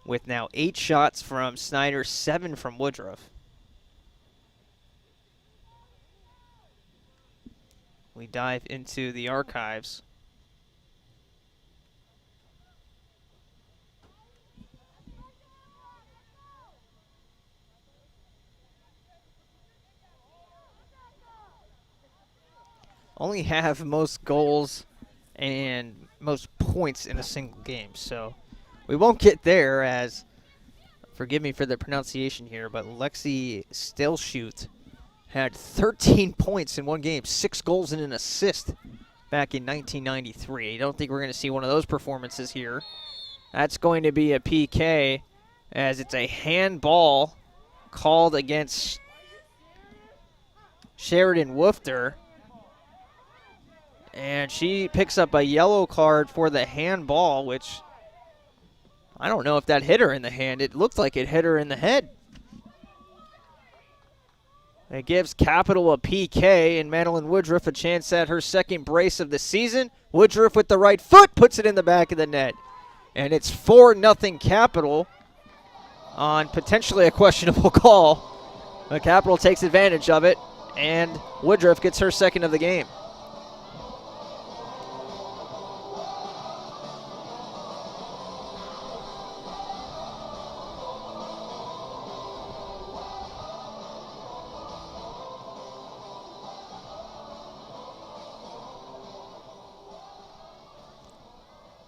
With now 8 shots from Snyder, 7 from Woodruff. We dive into the archives. Only have most goals and most points in a single game, so we won't get there, as, forgive me for the pronunciation here, but Lexi Stelschut had 13 points in one game, 6 goals and an assist back in 1993. I don't think we're going to see one of those performances here. That's going to be a PK, as it's a handball called against Sheridan Woofter. And she picks up a yellow card for the handball, which I don't know if that hit her in the hand. It looked like it hit her in the head. It gives Capital a PK and Madeline Woodruff a chance at her second brace of the season. Woodruff with the right foot puts it in the back of the net. And it's 4-0 Capital on potentially a questionable call. But Capital takes advantage of it, and Woodruff gets her second of the game.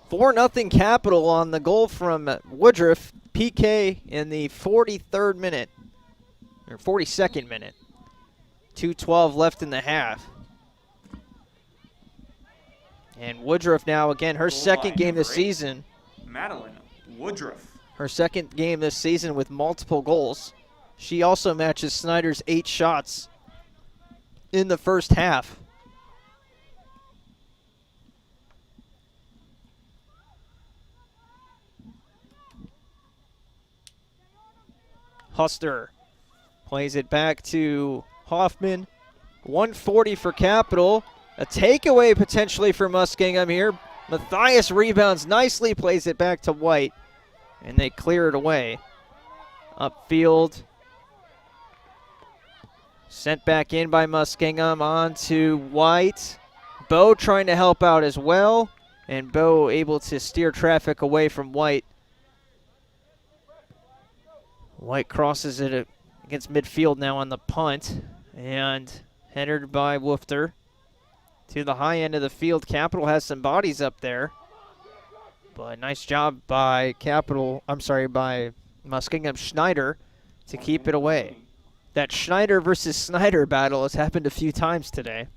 4-0 Capital on the goal from Woodruff. PK in the 43rd minute, or 42nd minute. 2:12 left in the half. And Woodruff now, again, her second game this season. Madeline Woodruff. Her second game this season with multiple goals. She also matches Snyder's 8 shots in the first half. Huster plays it back to Hoffman. 140 for Capital. A takeaway potentially for Muskingum here. Matthias rebounds nicely, plays it back to White, and they clear it away. Upfield. Sent back in by Muskingum on to White. Bo trying to help out as well, and Bo able to steer traffic away from White. White crosses it against midfield now on the punt, and headed by Woofter to the high end of the field. Capital has some bodies up there, but nice job by by Muskingum Schneider to keep it away. That Schneider versus Snyder battle has happened a few times today.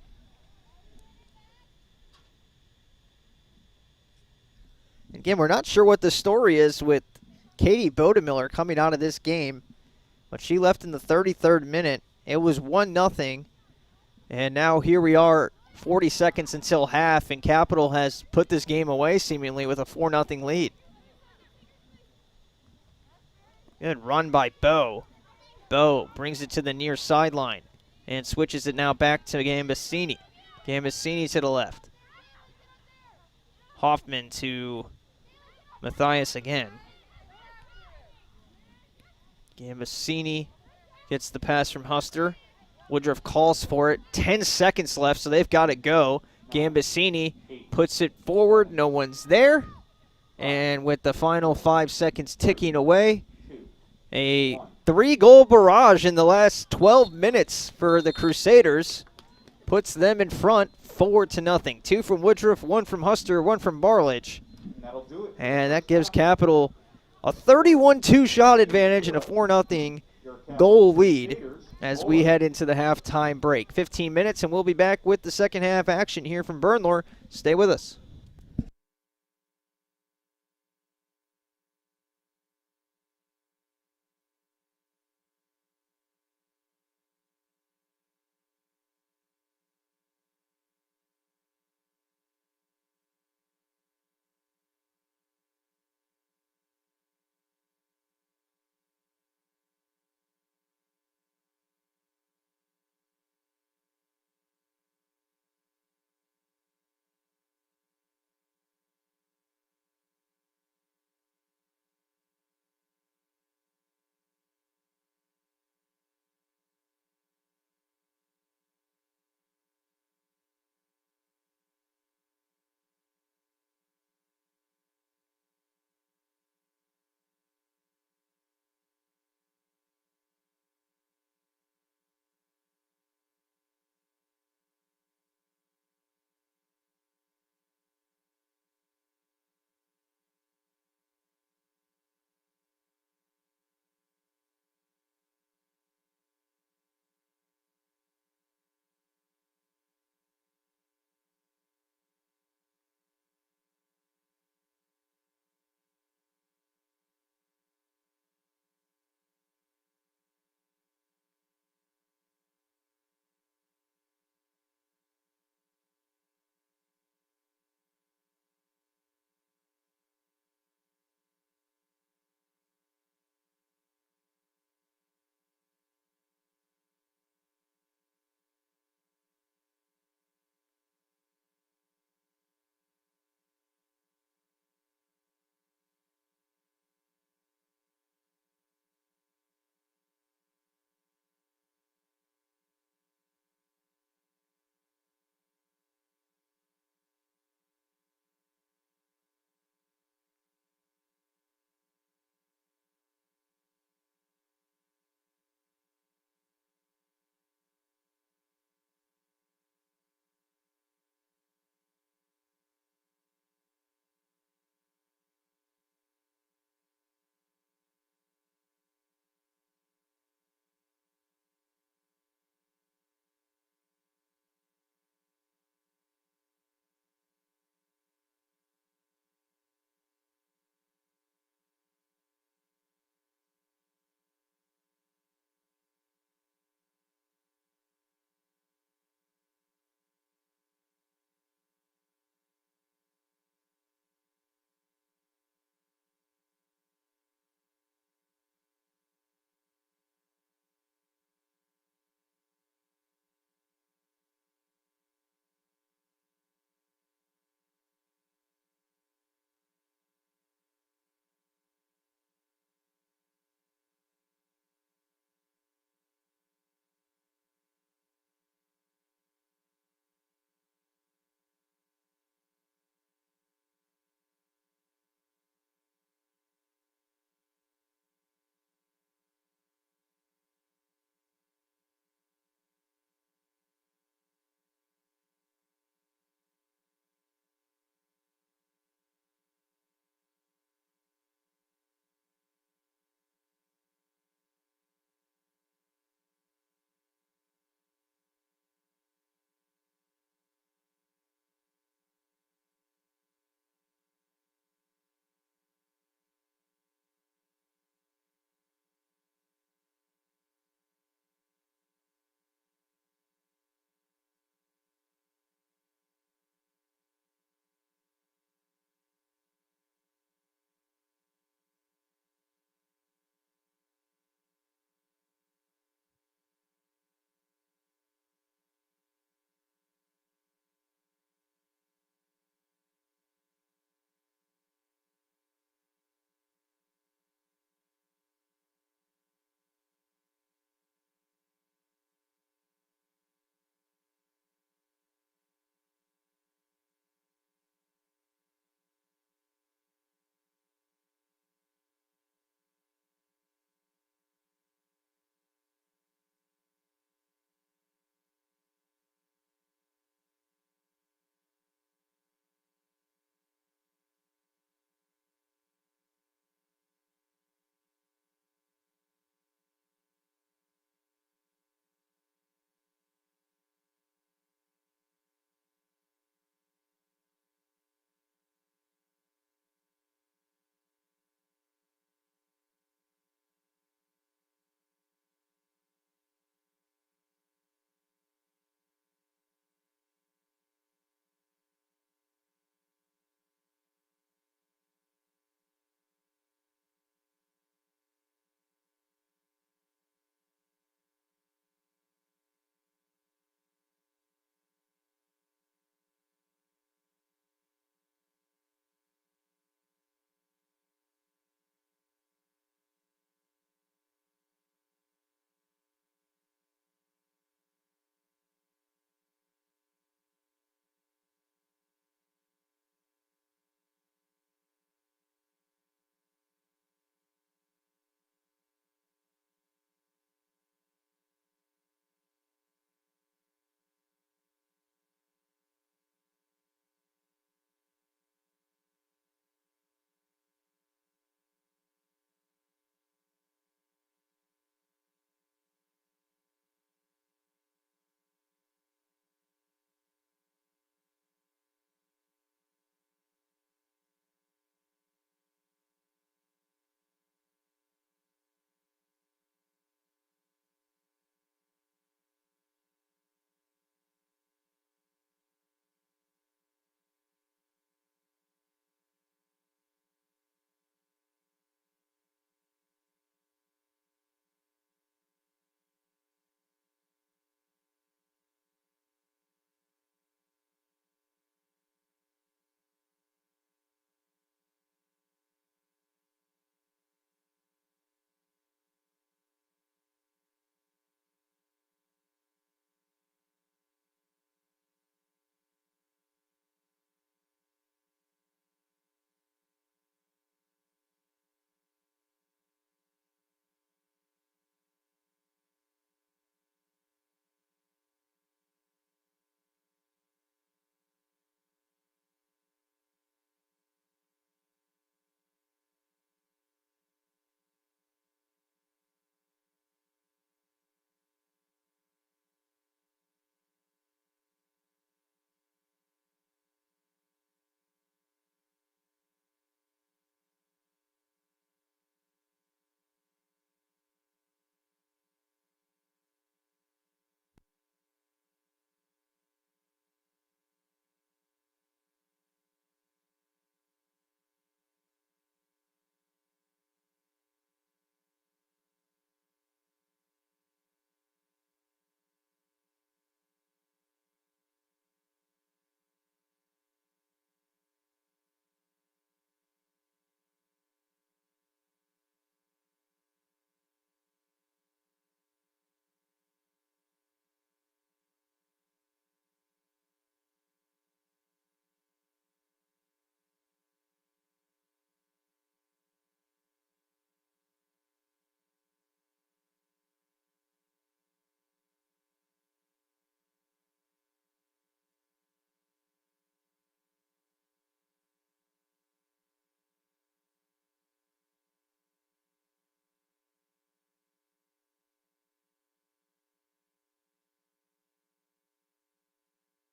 Again, we're not sure what the story is with Katie Bodemiller coming out of this game, but she left in the 33rd minute. It was 1-0, and now here we are 40 seconds until half, and Capital has put this game away seemingly with a 4-0 lead. Good run by Bo. Bo brings it to the near sideline and switches it now back to Gambasini. Gambasini to the left. Hoffman to Matthias again. Gambasini gets the pass from Huster. Woodruff calls for it. 10 seconds left, so they've got to go. Gambasini puts it forward. No one's there. And with the final 5 seconds ticking away, a 3-goal barrage in the last 12 minutes for the Crusaders puts them in front 4-0. 2 from Woodruff, 1 from Huster, 1 from Barledge. And that gives Capital a 31-2 shot advantage and a 4-0 goal lead as we head into the halftime break. 15 minutes, and we'll be back with the second half action here from Bernlohr. Stay with us.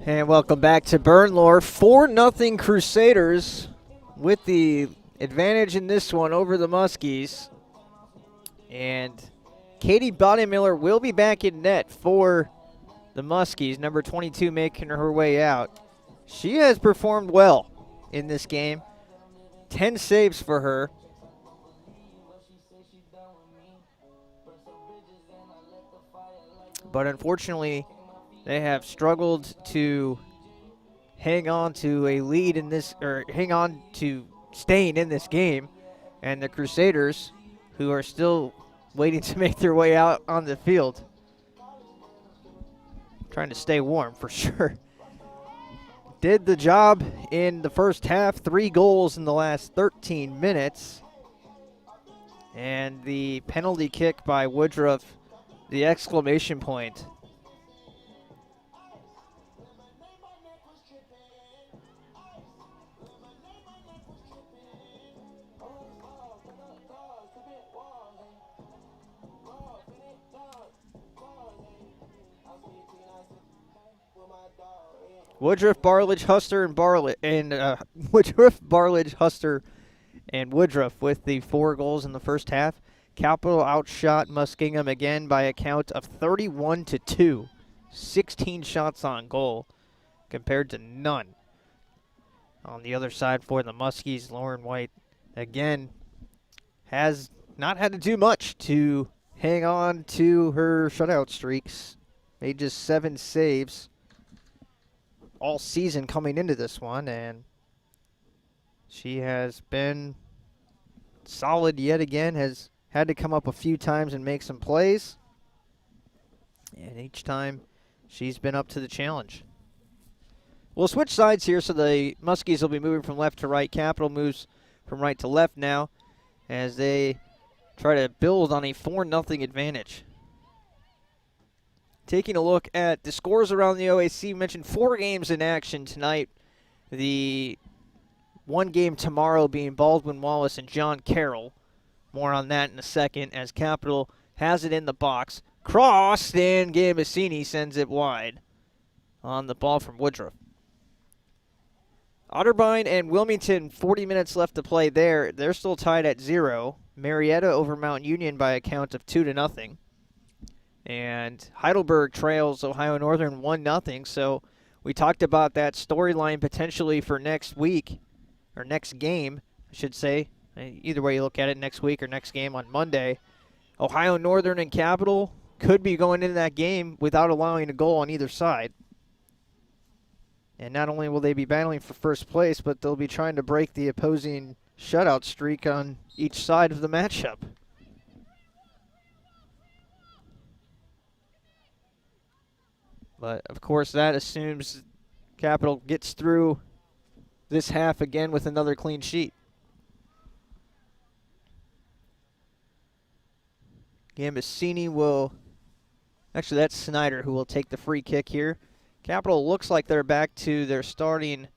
And welcome back to Bernlohr. 4-0 Crusaders with the advantage in this one over the Muskies. And Katie Bodemiller will be back in net for the Muskies, number 22 making her way out. She has performed well in this game. 10 saves for her. But unfortunately, they have struggled to hang on to a lead in this, or hang on to staying in this game. And the Crusaders, who are still waiting to make their way out on the field, trying to stay warm for sure, did the job in the first half. 3 goals in the last 13 minutes. And the penalty kick by Woodruff, the exclamation point. Woodruff, Barledge, Huster, and Woodruff, Barledge, Huster, and Woodruff with the 4 goals in the first half. Capital outshot Muskingum again by a count of 31-2. 16 shots on goal compared to none. On the other side for the Muskies, Lauren White again has not had to do much to hang on to her shutout streaks. Made just 7 saves all season coming into this one, and she has been solid yet again, has had to come up a few times and make some plays, and each time she's been up to the challenge. We'll switch sides here, so the Muskies will be moving from left to right. Capital moves from right to left now as they try to build on a 4-0 advantage. Taking a look at the scores around the OAC, we mentioned 4 games in action tonight. The one game tomorrow being Baldwin Wallace and John Carroll. More on that in a second as Capital has it in the box. Crossed, and Gambasini sends it wide on the ball from Woodruff. Otterbein and Wilmington, 40 minutes left to play there. They're still tied at 0. Marietta over Mount Union by a count of 2-0. And Heidelberg trails Ohio Northern 1-0. So we talked about that storyline potentially for next week, or next game, I should say. Either way you look at it, next week or next game on Monday. Ohio Northern and Capital could be going into that game without allowing a goal on either side. And not only will they be battling for first place, but they'll be trying to break the opposing shutout streak on each side of the matchup. But, of course, that assumes Capital gets through this half again with another clean sheet. Gambasini will... Actually, that's Snyder who will take the free kick here. Capital looks like they're back to their starting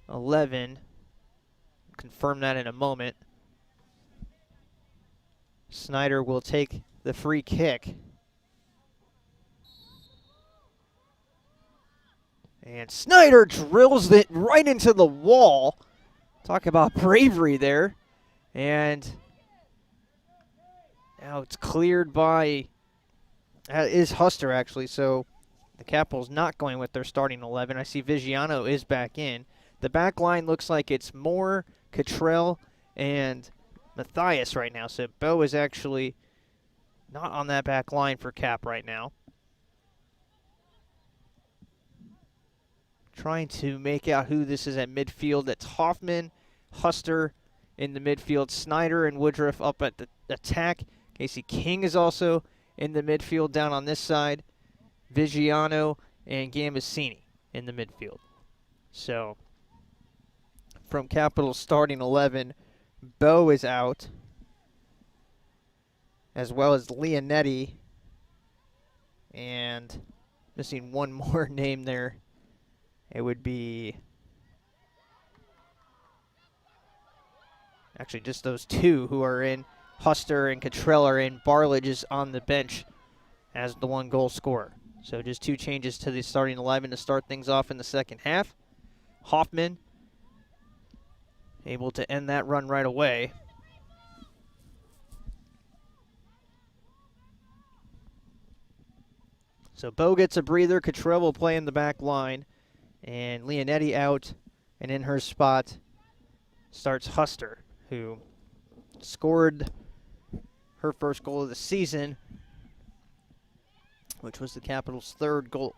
11. Confirm that in a moment. Snyder will take the free kick. And Snyder drills it right into the wall. Talk about bravery there. And now it's cleared by, is Huster actually, so the Capitals not going with their starting 11. I see Vigiano is back in. The back line looks like it's Moore, Cottrell, and Matthias right now. So Bo is actually not on that back line for Cap right now. Trying to make out who this is at midfield. That's Hoffman, Huster in the midfield, Snyder and Woodruff up at the attack. Casey King is also in the midfield down on this side. Vigiano and Gambasini in the midfield. So, from Capital's starting 11, Bo is out, as well as Leonetti, and missing one more name there. It would be actually just those two who are in. Huster and Cottrell are in. Barledge is on the bench as the 1 goal scorer. So just 2 changes to the starting 11 to start things off in the second half. Hoffman able to end that run right away. So Bo gets a breather. Cottrell will play in the back line. And Leonetti out. And in her spot starts Huster, who scored her first goal of the season, which was the Capitals' 3rd goal.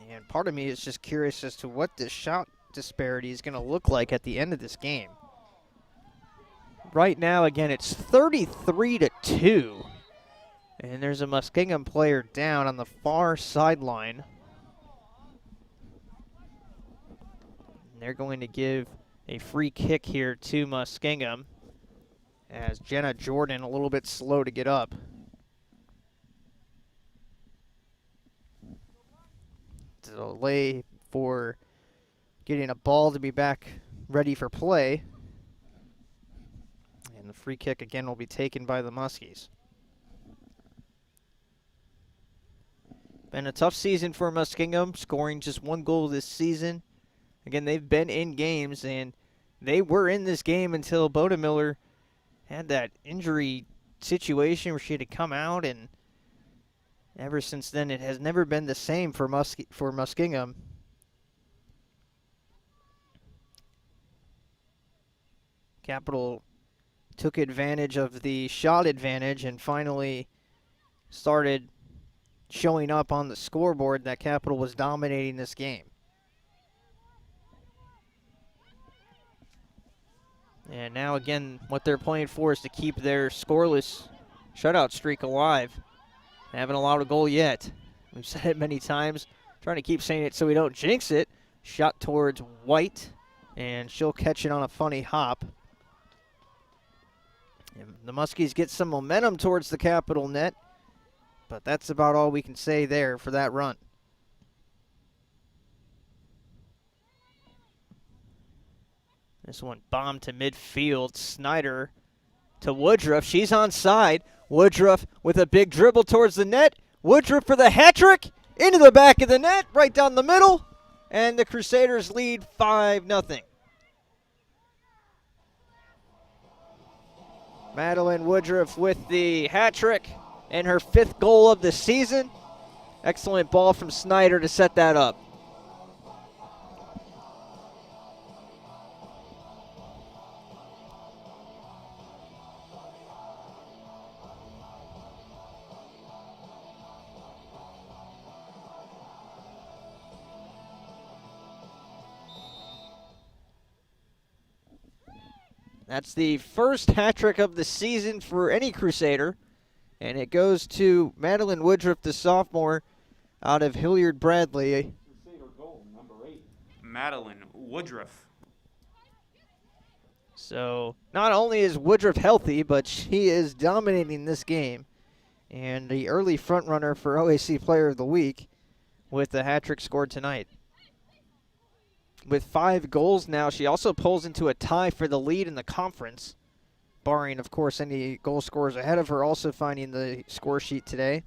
And part of me is just curious as to what this shot disparity is going to look like at the end of this game. Right now, again, it's 33-2. And there's a Muskingum player down on the far sideline. And they're going to give a free kick here to Muskingum, as Jenna Jordan a little bit slow to get up. Delay for getting a ball to be back ready for play. And the free kick again will be taken by the Muskies. Been a tough season for Muskingum, scoring just 1 goal this season. Again, they've been in games, and they were in this game until Boda Miller had that injury situation where she had to come out, and ever since then it has never been the same for Muskingum. Capital took advantage of the shot advantage and finally started showing up on the scoreboard that Capital was dominating this game. And now again, what they're playing for is to keep their scoreless shutout streak alive. They haven't allowed a goal yet. We've said it many times, trying to keep saying it so we don't jinx it. Shot towards White, and she'll catch it on a funny hop. And the Muskies get some momentum towards the Capital net, but that's about all we can say there for that run. This one bombed to midfield. Snyder to Woodruff. She's onside. Woodruff with a big dribble towards the net. Woodruff for the hat trick. Into the back of the net, right down the middle. And the Crusaders lead 5-0. Madeline Woodruff with the hat trick and her 5th goal of the season. Excellent ball from Snyder to set that up. That's the first hat trick of the season for any Crusader, and it goes to Madeline Woodruff, the sophomore, out of Hilliard Bradley. Crusader goal, number 8. Madeline Woodruff. So not only is Woodruff healthy, but she is dominating this game, and the early front runner for OAC Player of the Week with the hat trick scored tonight. With 5 goals now, she also pulls into a tie for the lead in the conference, barring, of course, any goal scorers ahead of her also finding the score sheet today.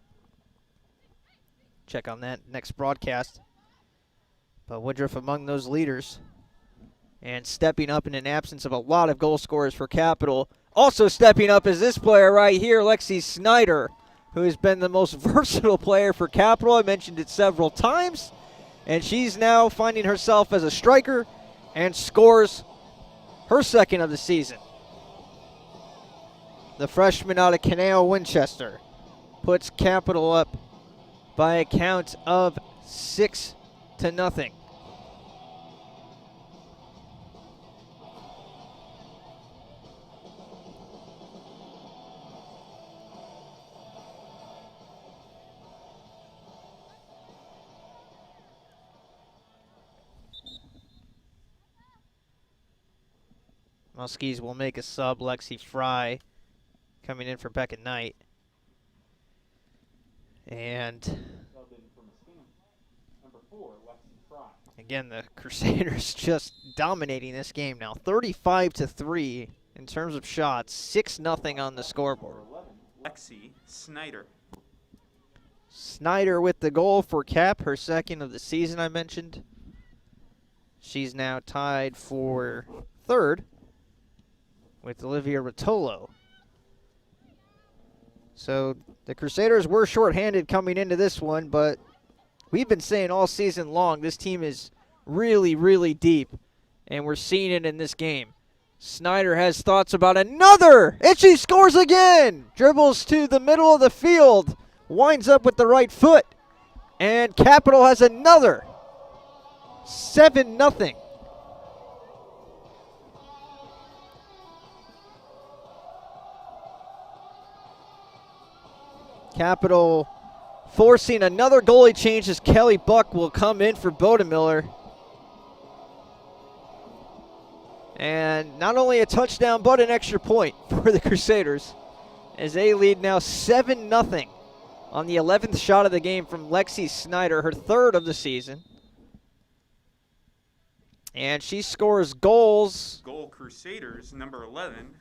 Check on that next broadcast. But Woodruff among those leaders, and stepping up in an absence of a lot of goal scorers for Capital. Also stepping up is this player right here, Lexi Snyder, who has been the most versatile player for Capital. I mentioned it several times. And she's now finding herself as a striker and scores her 2nd of the season. The freshman out of Canale Winchester puts Capital up by a count of 6-0. Muskies will make a sub. Lexi Fry coming in for Beckett Knight. And again, the Crusaders just dominating this game now. 35-3 in terms of shots, 6-0 on the scoreboard. Lexi Snyder. Snyder with the goal for Cap, her second of the season I mentioned. She's now tied for third with Olivia Rotolo. So the Crusaders were shorthanded coming into this one, but we've been saying all season long this team is really, really deep, and we're seeing it in this game. Snyder has thoughts about another, and she scores again! Dribbles to the middle of the field, winds up with the right foot, and Capital has another 7-0. Capital forcing another goalie change as Kelly Buck will come in for Bodemiller. And not only a touchdown, but an extra point for the Crusaders as they lead now 7-0 on the 11th shot of the game from Lexi Snyder, her third of the season. And she scores goals. Goal Crusaders, number 11,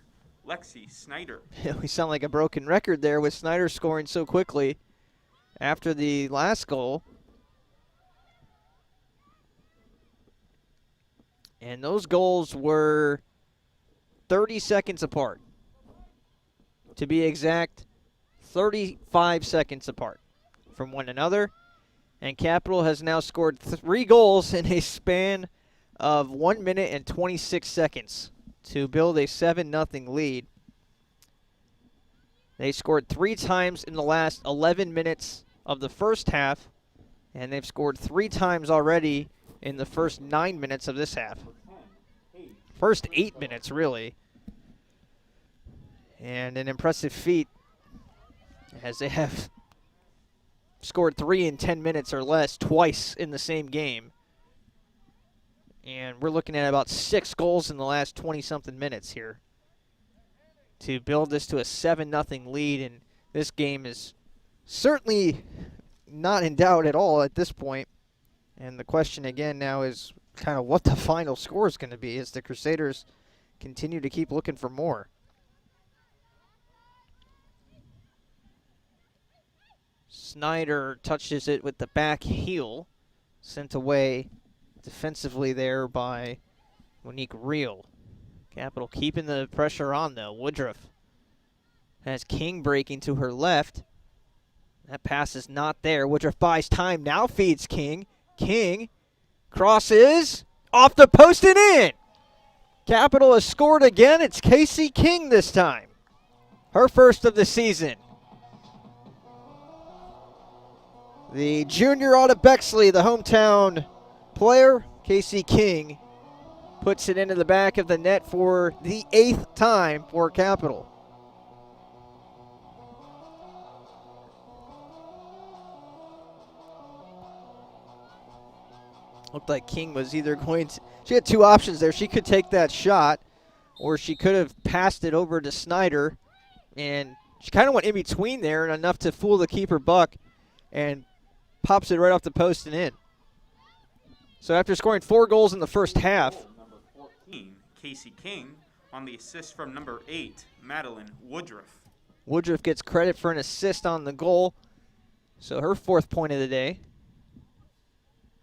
Lexi Snyder. We sound like a broken record there with Snyder scoring so quickly after the last goal. And those goals were 30 seconds apart. To be exact, 35 seconds apart from one another. And Capital has now scored 3 goals in a span of 1 minute and 26 seconds to build a 7-0 lead. They scored 3 times in the last 11 minutes of the first half, and they've scored 3 times already in the first 9 minutes of this half. First 8 minutes, really. And an impressive feat as they have scored 3 in 10 minutes or less twice in the same game. And we're looking at about 6 goals in the last 20-something minutes here to build this to a 7-0 lead. And this game is certainly not in doubt at all at this point. And the question again now is kind of what the final score is going to be as the Crusaders continue to keep looking for more. Snyder touches it with the back heel, sent away defensively there by Monique Reel. Capital keeping the pressure on, though. Woodruff has King breaking to her left. That pass is not there. Woodruff buys time, now feeds King. King crosses off the post and in. Capital has scored again. It's Casey King this time. Her first of the season. The junior out of Bexley, the hometown player, Casey King, puts it into the back of the net for the 8th time for Capital. Looked like King was either going to, she had 2 options there. She could take that shot, or she could have passed it over to Snyder, and she kind of went in between there and enough to fool the keeper Buck, and pops it right off the post and in. So after scoring 4 goals in the first half, Number 14, Casey King, on the assist from number 8, Madeline Woodruff. Woodruff gets credit for an assist on the goal. So her 4th point of the day.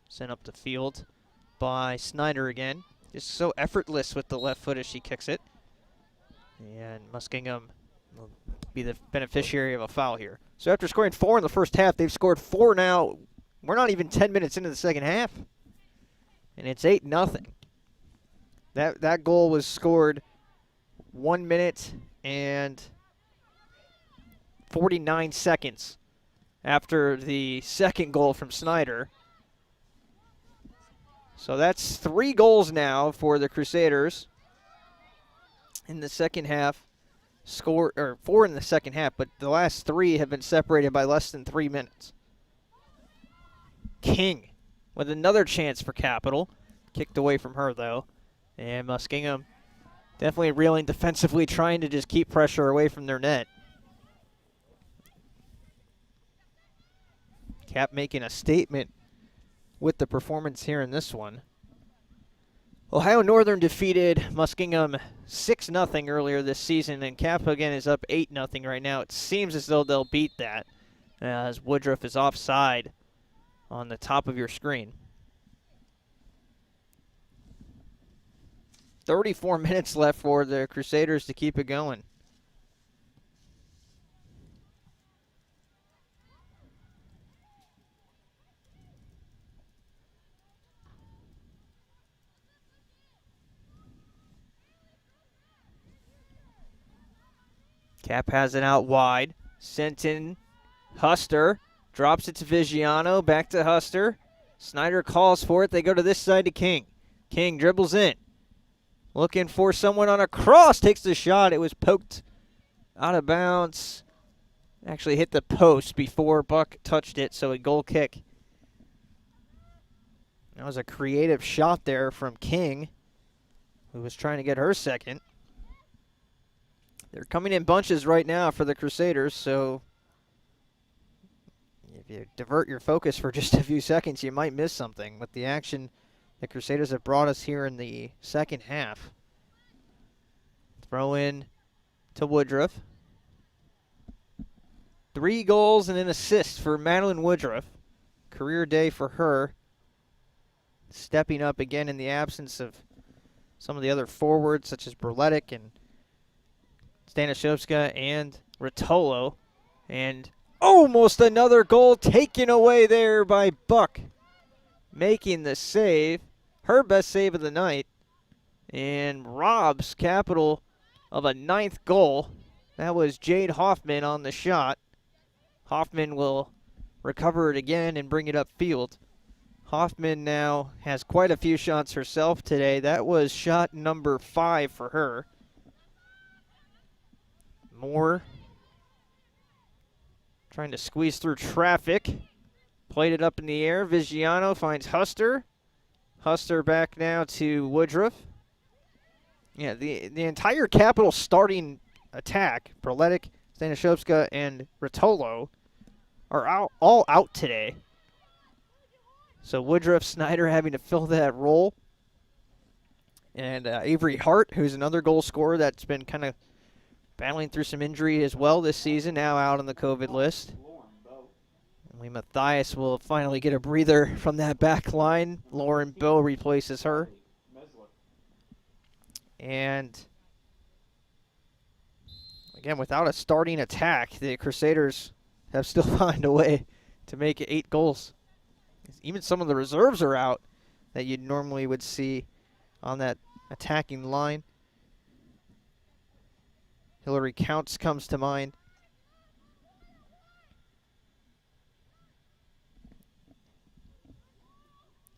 Sent up the field by Snyder again. Just so effortless with the left foot as she kicks it. And Muskingum will be the beneficiary of a foul here. So after scoring 4 in the first half, they've scored 4 now. We're not even 10 minutes into the second half. And it's 8-0. That goal was scored 1 minute and 49 seconds after the second goal from Snyder. So that's 3 goals now for the Crusaders in the second half. 4 in the second half, but the last 3 have been separated by less than 3 minutes. King with another chance for Capital. Kicked away from her, though. And Muskingum definitely reeling defensively, trying to just keep pressure away from their net. Cap making a statement with the performance here in this one. Ohio Northern defeated Muskingum 6-0 earlier this season, and Cap again is up 8-0 right now. It seems as though they'll beat that, as Woodruff is offside on the top of your screen. 34 minutes left for the Crusaders to keep it going. Cap has it out wide. Sent in. Huster drops it to Vigiano. Back to Huster. Snyder calls for it. They go to this side to King. King dribbles in. Looking for someone on a cross. Takes the shot. It was poked out of bounds. Actually hit the post before Buck touched it, so a goal kick. That was a creative shot there from King, who was trying to get her second. They're coming in bunches right now for the Crusaders, so if you divert your focus for just a few seconds, you might miss something with the action the Crusaders have brought us here in the second half. Throw in to Woodruff. 3 goals and an assist for Madeline Woodruff. Career day for her. Stepping up again in the absence of some of the other forwards, such as Berletic and Stanishevska and Rotolo. And almost another goal taken away there by Buck. Making the save. Her best save of the night. And robs Capital of a 9th goal. That was Jade Hoffman on the shot. Hoffman will recover it again and bring it upfield. Hoffman now has quite a few shots herself today. That was shot number 5 for her. Moore trying to squeeze through traffic. Played it up in the air. Vigiano finds Huster. Huster back now to Woodruff. Yeah, the entire Capital starting attack, Berletic, Stanishevska, and Rotolo, are all out today. So Woodruff, Snyder having to fill that role. And Avery Hart, who's another goal scorer that's been kind of battling through some injury as well this season, now out on the COVID list. Lee Mathias will finally get a breather from that back line. Lauren Bow replaces her. And again, without a starting attack, the Crusaders have still found a way to make it 8 goals. Even some of the reserves are out that you normally would see on that attacking line. Hillary Counts comes to mind.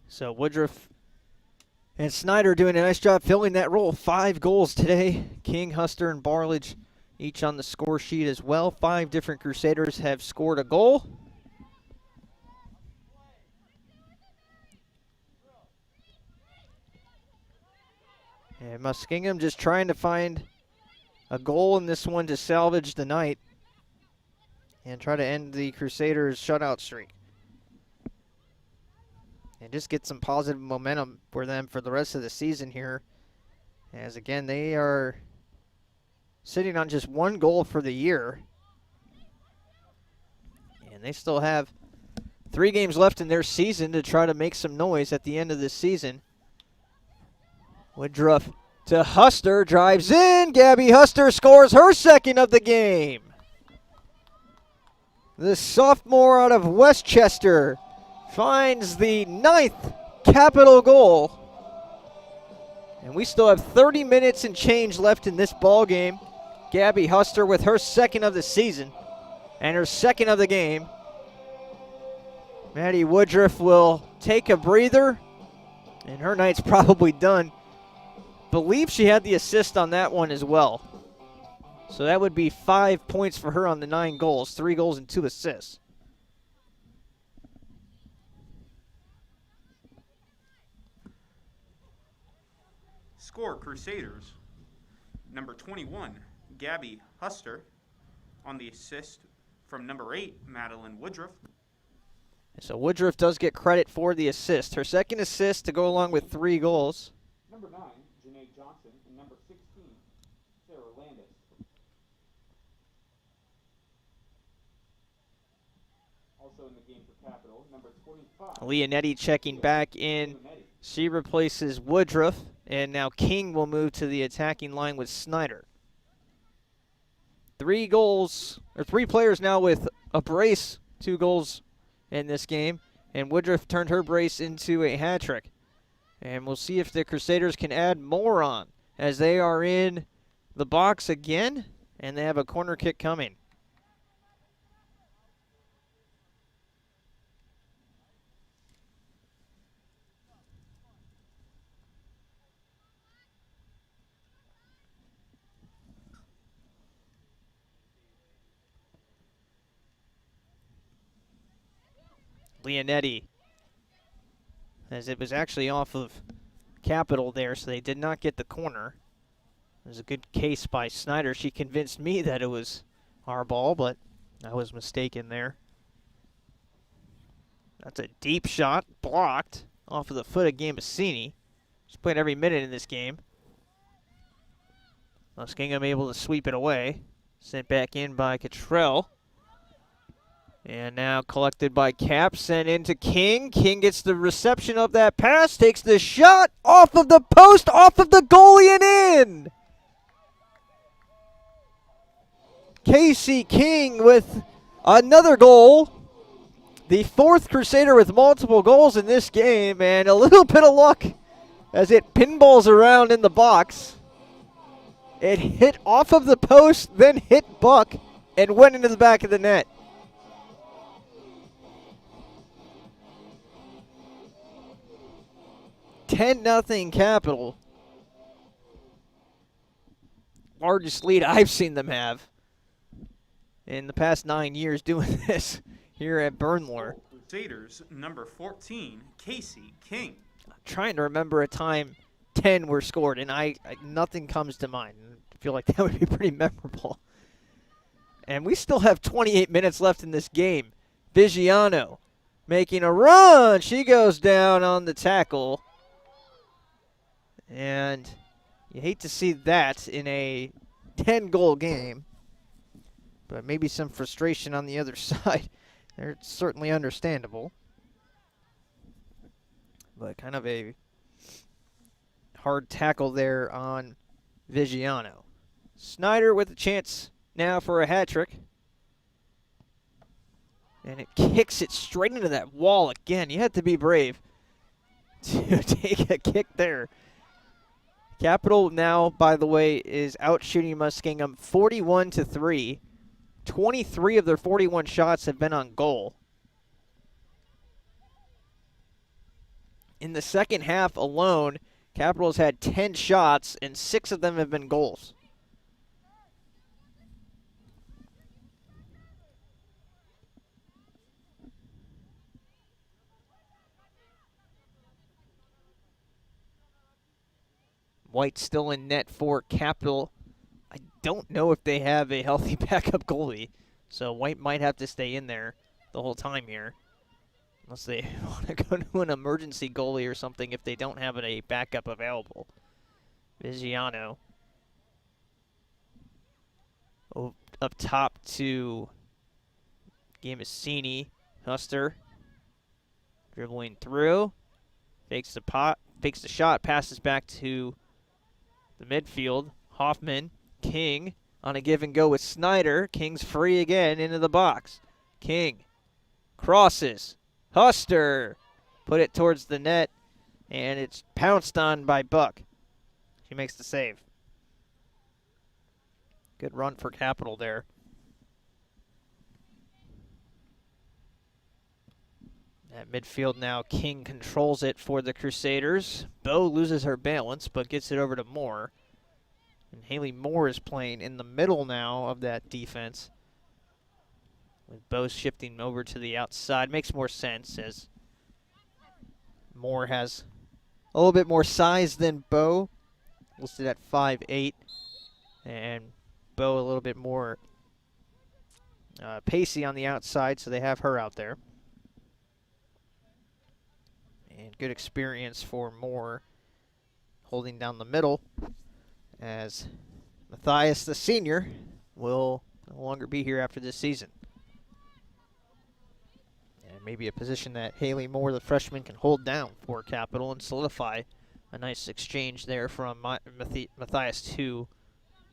So Woodruff and Snyder doing a nice job filling that role. 5 goals today. King, Huster, and Barledge each on the score sheet as well. 5 different Crusaders have scored a goal. And Muskingum just trying to find a goal in this one to salvage the night and try to end the Crusaders' shutout streak. And just get some positive momentum for them for the rest of the season here. As again, they are sitting on just 1 goal for the year. And they still have 3 games left in their season to try to make some noise at the end of this season. Woodruff to Huster, drives in. Gabby Huster scores her 2nd of the game. The sophomore out of Westchester finds the 9th Capital goal. And we still have 30 minutes and change left in this ball game. Gabby Huster with her 2nd of the season and her 2nd of the game. Maddie Woodruff will take a breather, and her night's probably done. Believe she had the assist on that one as well. So that would be 5 points for her on the 9 goals, 3 goals and 2 assists. Score Crusaders. Number 21, Gabby Huster. On the assist from number 8, Madeline Woodruff. So Woodruff does get credit for the assist. Her 2nd assist to go along with 3 goals. number 9, Janae Johnson, and number 16, Sarah Landis. Also in the game for Capital, number 25. Leonetti checking back in. She replaces Woodruff, and now King will move to the attacking line with Snyder. 3 players now with a brace, 2 goals in this game, and Woodruff turned her brace into a hat trick. And we'll see if the Crusaders can add more on as they are in the box again, and they have a corner kick coming. Leonetti, as it was actually off of Capital there, so they did not get the corner. It was a good case by Snyder. She convinced me that it was our ball, but I was mistaken there. That's a deep shot, blocked off of the foot of Gambasini. She's played every minute in this game. Muskingum able to sweep it away. Sent back in by Cottrell. And now collected by Cap, sent into King. King gets the reception of that pass, takes the shot off of the post, off of the goalie and in. Casey King with another goal. The 4th Crusader with multiple goals in this game, and a little bit of luck as it pinballs around in the box. It hit off of the post, then hit Buck, and went into the back of the net. $10-0 Capital. Largest lead I've seen them have in the past 9 years doing this here at Bernlohr. Crusaders, number 14, Casey King. I'm trying to remember a time 10 were scored, and nothing comes to mind. I feel like that would be pretty memorable. And we still have 28 minutes left in this game. Vigiano making a run. She goes down on the tackle. And you hate to see that in a 10-goal game. But maybe some frustration on the other side. They're certainly understandable. But kind of a hard tackle there on Vigiano. Snyder with a chance now for a hat trick. And it kicks it straight into that wall again. You had to be brave to take a kick there. Capital now, by the way, is out shooting Muskingum 41-3. 23 of their 41 shots have been on goal. In the second half alone, Capital's had 10 shots, and 6 of them have been goals. White still in net for Capital. I don't know if they have a healthy backup goalie, so White might have to stay in there the whole time here. Unless they want to go to an emergency goalie or something if they don't have a backup available. Vigiano. Oh, up top to Gambasini. Huster. Dribbling through. Fakes the shot, passes back to the midfield. Hoffman. King on a give and go with Snyder. King's free again into the box. King crosses. Huster put it towards the net, and it's pounced on by Buck. She makes the save. Good run for Capital there. At midfield now, King controls it for the Crusaders. Bo loses her balance, but gets it over to Moore. And Haley Moore is playing in the middle now of that defense. With Bo shifting over to the outside. Makes more sense as Moore has a little bit more size than Bo. Listed at 5'8". And Bo a little bit more pacey on the outside, so they have her out there. And good experience for Moore holding down the middle, as Matthias, the senior, will no longer be here after this season. And maybe a position that Haley Moore, the freshman, can hold down for Capital and solidify a nice exchange there from Matthias to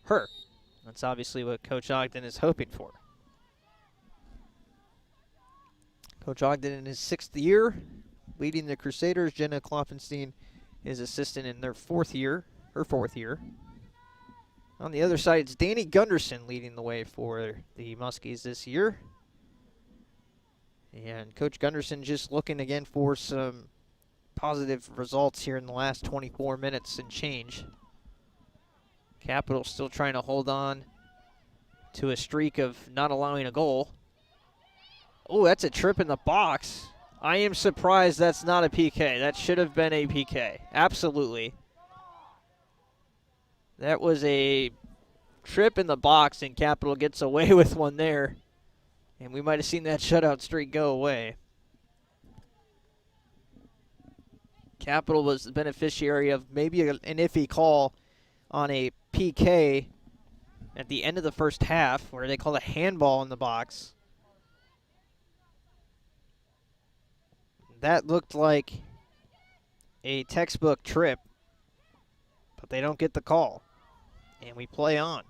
her. That's obviously what Coach Ogden is hoping for. Coach Ogden in his 6th year, leading the Crusaders. Jenna Klopfenstein, his assistant, in their 4th year, her 4th year. On the other side, it's Danny Gunderson leading the way for the Muskies this year. And Coach Gunderson just looking again for some positive results here in the last 24 minutes and change. Capital still trying to hold on to a streak of not allowing a goal. Oh, that's a trip in the box. I am surprised that's not a PK. That should have been a PK. Absolutely. That was a trip in the box, and Capital gets away with one there. And we might have seen that shutout streak go away. Capital was the beneficiary of maybe an iffy call on a PK at the end of the first half, where they called a handball in the box. That looked like a textbook trip, but they don't get the call. And we play on.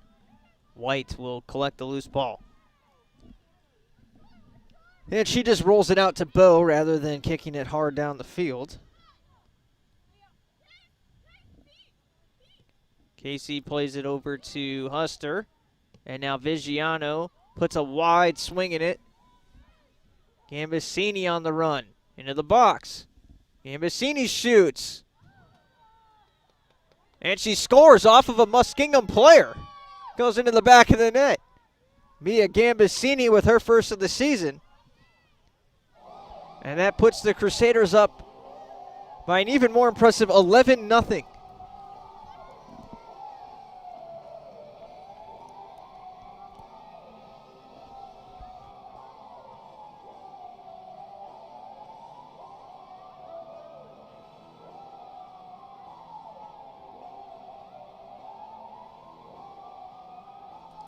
White will collect the loose ball. And she just rolls it out to Bo rather than kicking it hard down the field. Casey plays it over to Huster. And now Vigiano puts a wide swing in it. Gambasini on the run. Into the box. Gambasini shoots. And she scores off of a Muskingum player. Goes into the back of the net. Mia Gambasini with her first of the season. And that puts the Crusaders up by an even more impressive 11-0.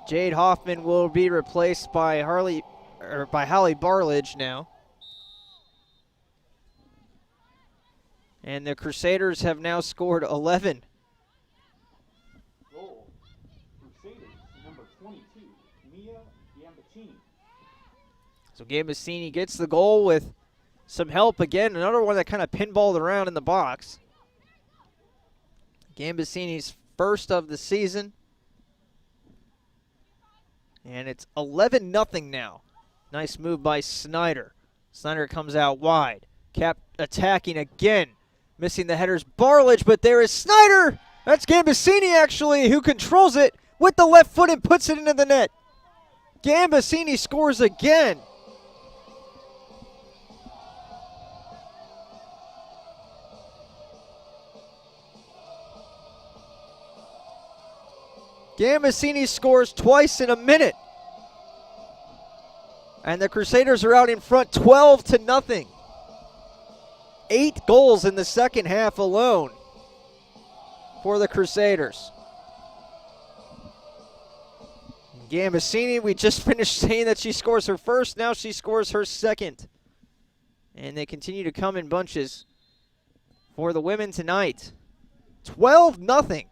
Jade Hoffman will be replaced by Hallie Barledge now. And the Crusaders have now scored 11. Goal, Crusaders, number 22, Mia Gambacini. So Gambacini gets the goal with some help again. Another one that kind of pinballed around in the box. Gambacini's first of the season. And it's 11-0 now. Nice move by Snyder. Snyder comes out wide. Cap attacking again. Missing the headers, Barledge, but there is Snyder. That's Gambacini, actually, who controls it with the left foot and puts it into the net. Gambacini scores again. Gambacini scores twice in a minute. And the Crusaders are out in front 12-0. 8 goals in the second half alone for the Crusaders. Gambacini, we just finished saying that she scores her first. Now she scores her second. And they continue to come in bunches for the women tonight. 12-0.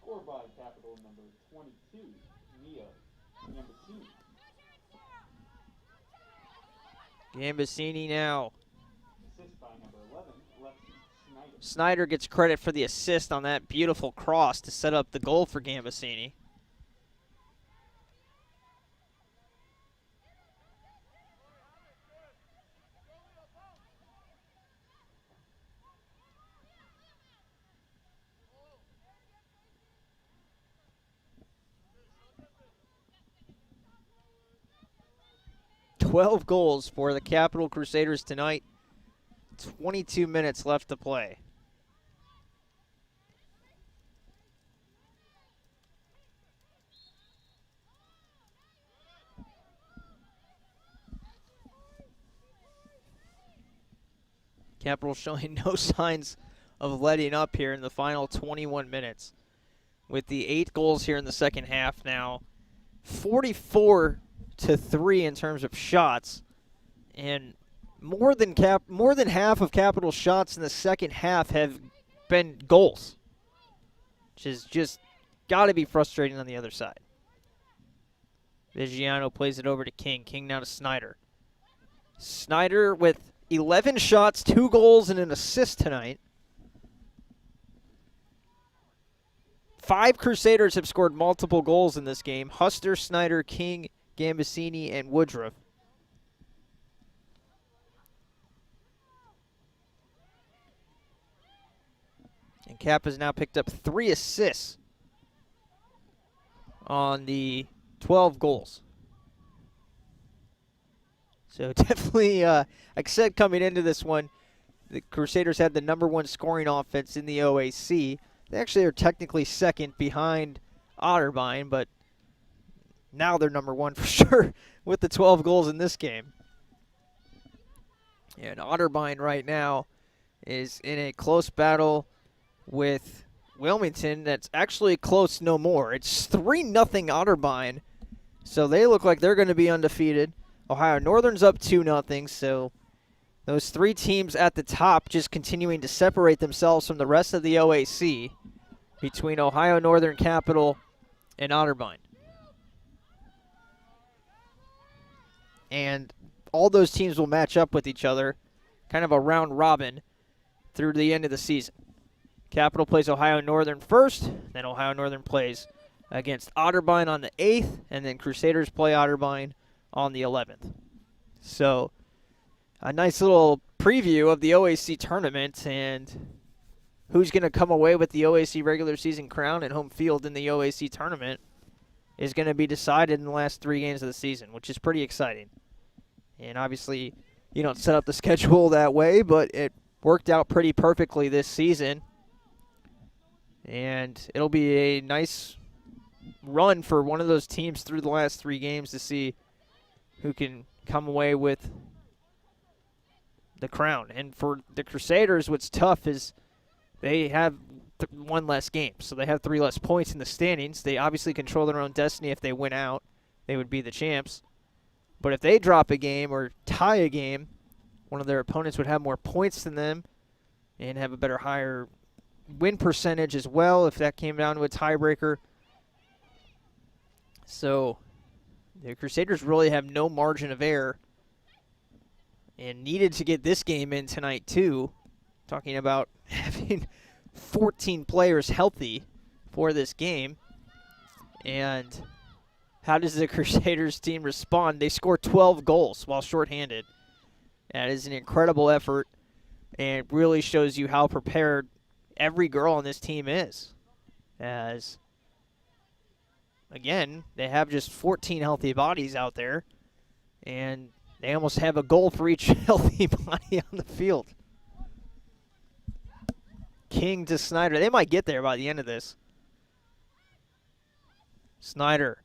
Scored by Capital number 22, Mia Gambacini. Gambacini now. Assist by number 11, Lexi Snyder. Snyder gets credit for the assist on that beautiful cross to set up the goal for Gambacini. $12 goals for the Capital Crusaders tonight. 22 minutes left to play. Capital showing no signs of letting up here in the final 21 minutes. With the 8 goals here in the second half now, 44-3 in terms of shots, and more than half of Capital's shots in the second half have been goals, which is just got to be frustrating on the other side. Vigiano plays it over to King. King now to Snyder. Snyder with 11 shots, 2 goals, and an assist tonight. 5 Crusaders have scored multiple goals in this game. Huster, Snyder, King, Gambasini, and Woodruff. And Cap has now picked up 3 assists on the 12 goals. So definitely, like I said, coming into this one, the Crusaders had the #1 scoring offense in the OAC. They actually are technically second behind Otterbein, but now they're #1 for sure with the 12 goals in this game. And Otterbein right now is in a close battle with Wilmington that's actually close no more. It's 3-0 Otterbein, so they look like they're going to be undefeated. Ohio Northern's up 2-0, so those 3 teams at the top just continuing to separate themselves from the rest of the OAC between Ohio Northern, Capital, and Otterbein. And all those teams will match up with each other, kind of a round robin through the end of the season. Capital plays Ohio Northern first, then Ohio Northern plays against Otterbein on the 8th, and then Crusaders play Otterbein on the 11th. So a nice little preview of the OAC tournament and who's going to come away with the OAC regular season crown and home field in the OAC tournament is going to be decided in the last 3 games of the season, which is pretty exciting. And obviously, you don't set up the schedule that way, but it worked out pretty perfectly this season. And it'll be a nice run for one of those teams through the last 3 games to see who can come away with the crown. And for the Crusaders, what's tough is they have 1 less game, so they have 3 less points in the standings. They obviously control their own destiny. If they win out, they would be the champs. But if they drop a game or tie a game, one of their opponents would have more points than them and have a higher win percentage as well if that came down to a tiebreaker. So the Crusaders really have no margin of error and needed to get this game in tonight too. Talking about having 14 players healthy for this game. And how does the Crusaders team respond? They score 12 goals while shorthanded. That is an incredible effort and really shows you how prepared every girl on this team is. As, again, they have just 14 healthy bodies out there, and they almost have a goal for each healthy body on the field. King to Snyder. They might get there by the end of this. Snyder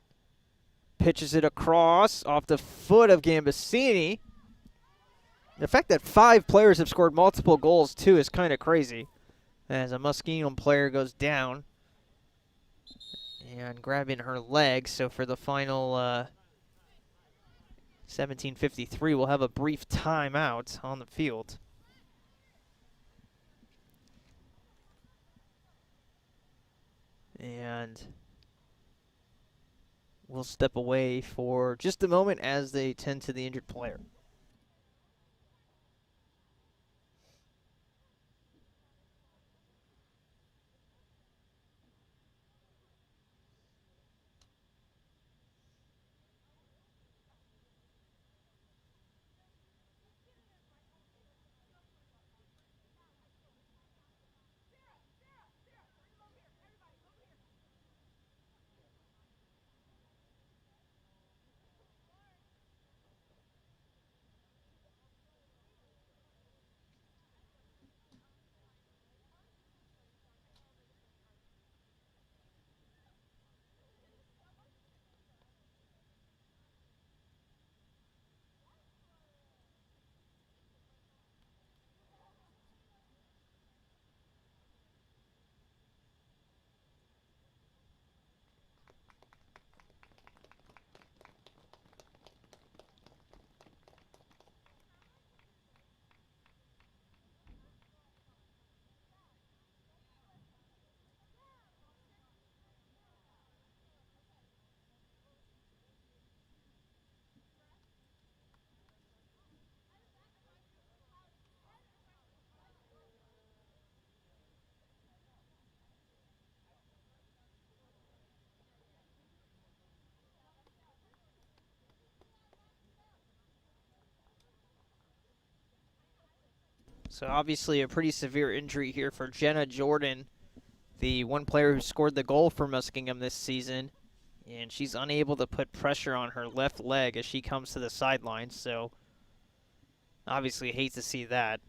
pitches it across off the foot of Gambasini. The fact that 5 players have scored multiple goals, too, is kind of crazy. As a Muskingum player goes down and grabbing her leg. So for the final 17:53, we'll have a brief timeout on the field. And we'll step away for just a moment as they tend to the injured player. So obviously a pretty severe injury here for Jenna Jordan, the one player who scored the goal for Muskingum this season. And she's unable to put pressure on her left leg as she comes to the sidelines. So obviously hate to see that.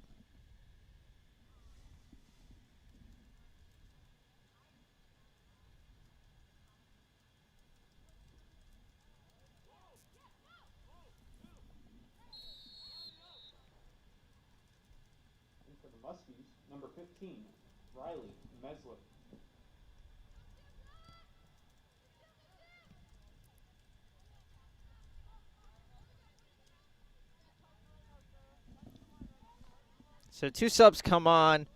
For the Muskies, number 15, Riley Mesler. So 2 subs come on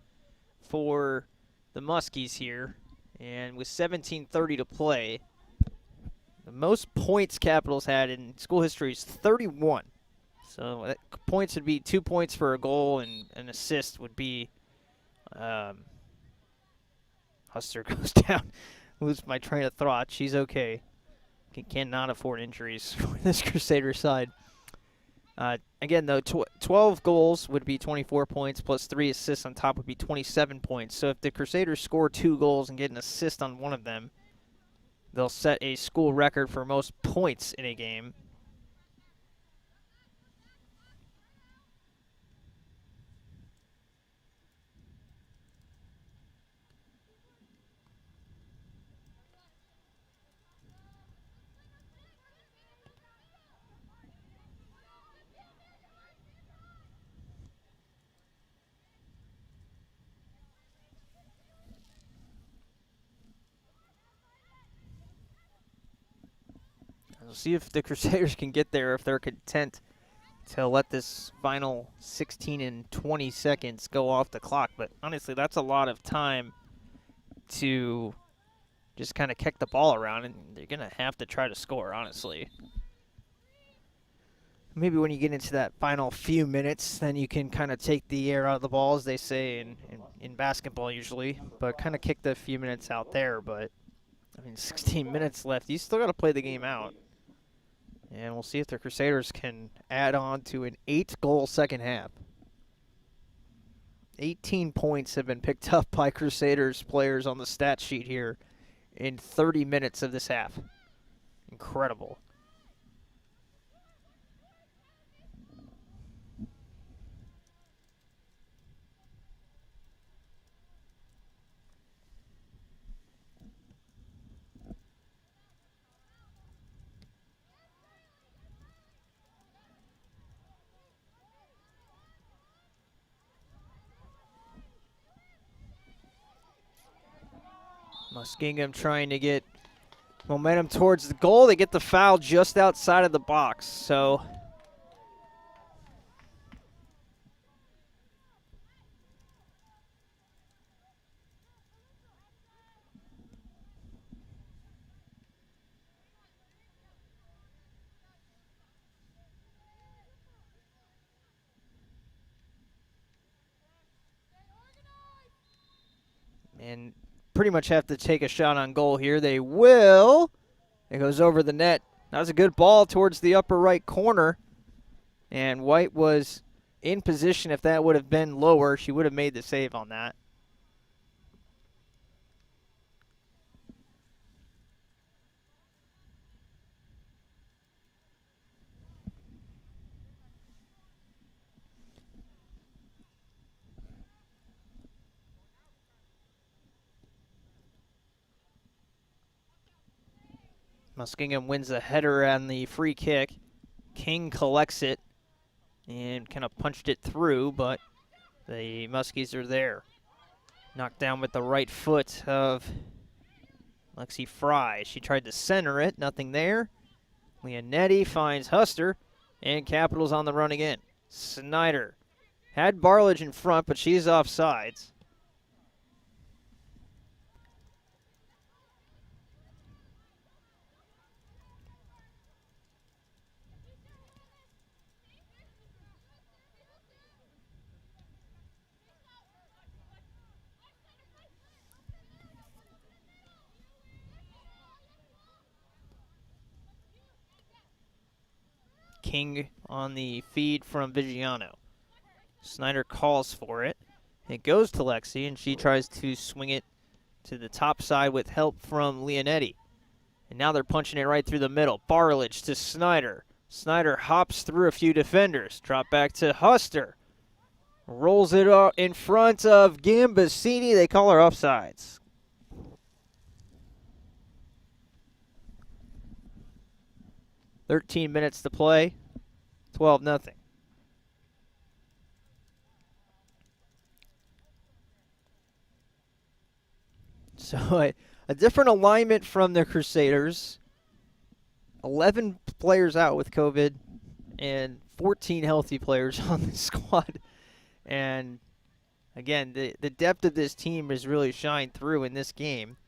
for the Muskies here. And with 17:30 to play, the most points Capitals had in school history is 31. So points would be 2 points for a goal, and an assist would be. Huster goes down. Lose my train of thought. She's okay. Cannot afford injuries for this Crusader side. Again, though, 12 goals would be 24 points, plus 3 assists on top would be 27 points. So if the Crusaders score 2 goals and get an assist on one of them, they'll set a school record for most points in a game. We'll see if the Crusaders can get there, if they're content to let this final 16 and 20 seconds go off the clock. But honestly, that's a lot of time to just kind of kick the ball around, and they're going to have to try to score, honestly. Maybe when you get into that final few minutes, then you can kind of take the air out of the ball, as they say in basketball usually, but kind of kick the few minutes out there. But, I mean, 16 minutes left. You still got to play the game out. And we'll see if the Crusaders can add on to an 8-goal second half. 18 points have been picked up by Crusaders players on the stat sheet here in 30 minutes of this half. Incredible. Muskingum trying to get momentum towards the goal. They get the foul just outside of the box. So and pretty much have to take a shot on goal here. They will. It goes over the net. That was a good ball towards the upper right corner. And White was in position. If that would have been lower, she would have made the save on that. Muskingum wins the header on the free kick. King collects it and kind of punched it through, but the Muskies are there. Knocked down with the right foot of Lexi Fry. She tried to center it, nothing there. Leonetti finds Huster, and Capitals on the run again. Snyder had Barlage in front, but she's offsides. King on the feed from Vigiano. Snyder calls for it. It goes to Lexi, and she tries to swing it to the top side with help from Leonetti. And now they're punching it right through the middle. Barlich to Snyder. Snyder hops through a few defenders. Drop back to Huster. Rolls it up in front of Gambasini. They call her offsides. "13 minutes to play, 12-0. So a different alignment from the Crusaders. 11 players out with COVID and 14 healthy players on the squad. And again, the depth of this team has really shined through in this game.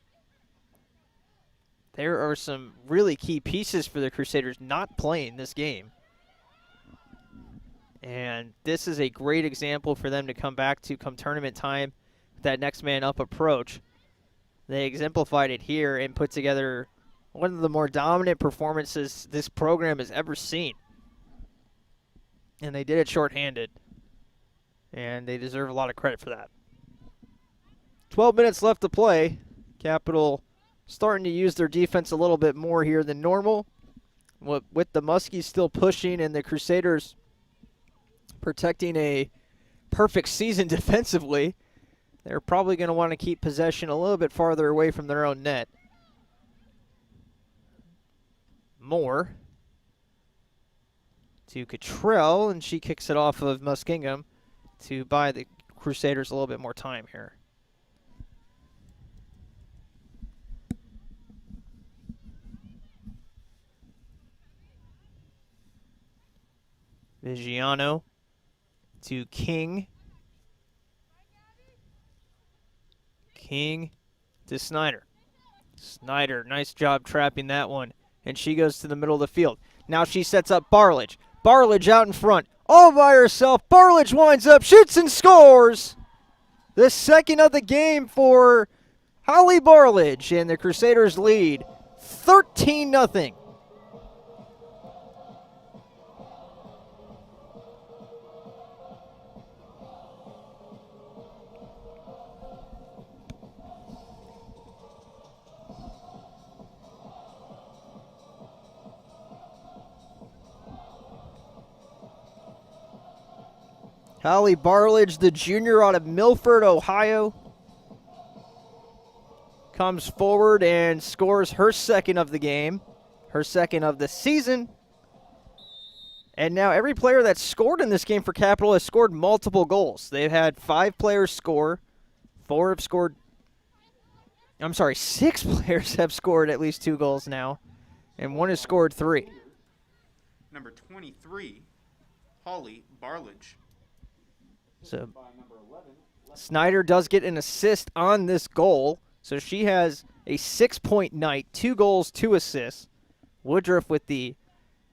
There are some really key pieces for the Crusaders not playing this game. And this is a great example for them to come back to come tournament time with that next man up approach. They exemplified it here and put together one of the more dominant performances this program has ever seen. And they did it shorthanded. And they deserve a lot of credit for that. 12 minutes left to play. Capital starting to use their defense a little bit more here than normal. With the Muskies still pushing and the Crusaders protecting a perfect season defensively, they're probably going to want to keep possession a little bit farther away from their own net. Moore to Cottrell, and she kicks it off of Muskingum to buy the Crusaders a little bit more time here. Vigiano to King. King to Snyder. Snyder, nice job trapping that one. And she goes to the middle of the field. Now she sets up Barlich. Barlich out in front, all by herself. Barlich winds up, shoots and scores. The second of the game for Holly Barlich, and the Crusaders lead 13-0. Holly Barlich, the junior out of Milford, Ohio, comes forward and scores her second of the game, her second of the season. And now every player that's scored in this game for Capital has scored multiple goals. They've had 5 players score. 6 players have scored at least 2 goals now, and 1 has scored 3. Number 23, Holly Barlich. So Snyder does get an assist on this goal. So she has a 6-point night, 2 goals, 2 assists. Woodruff with the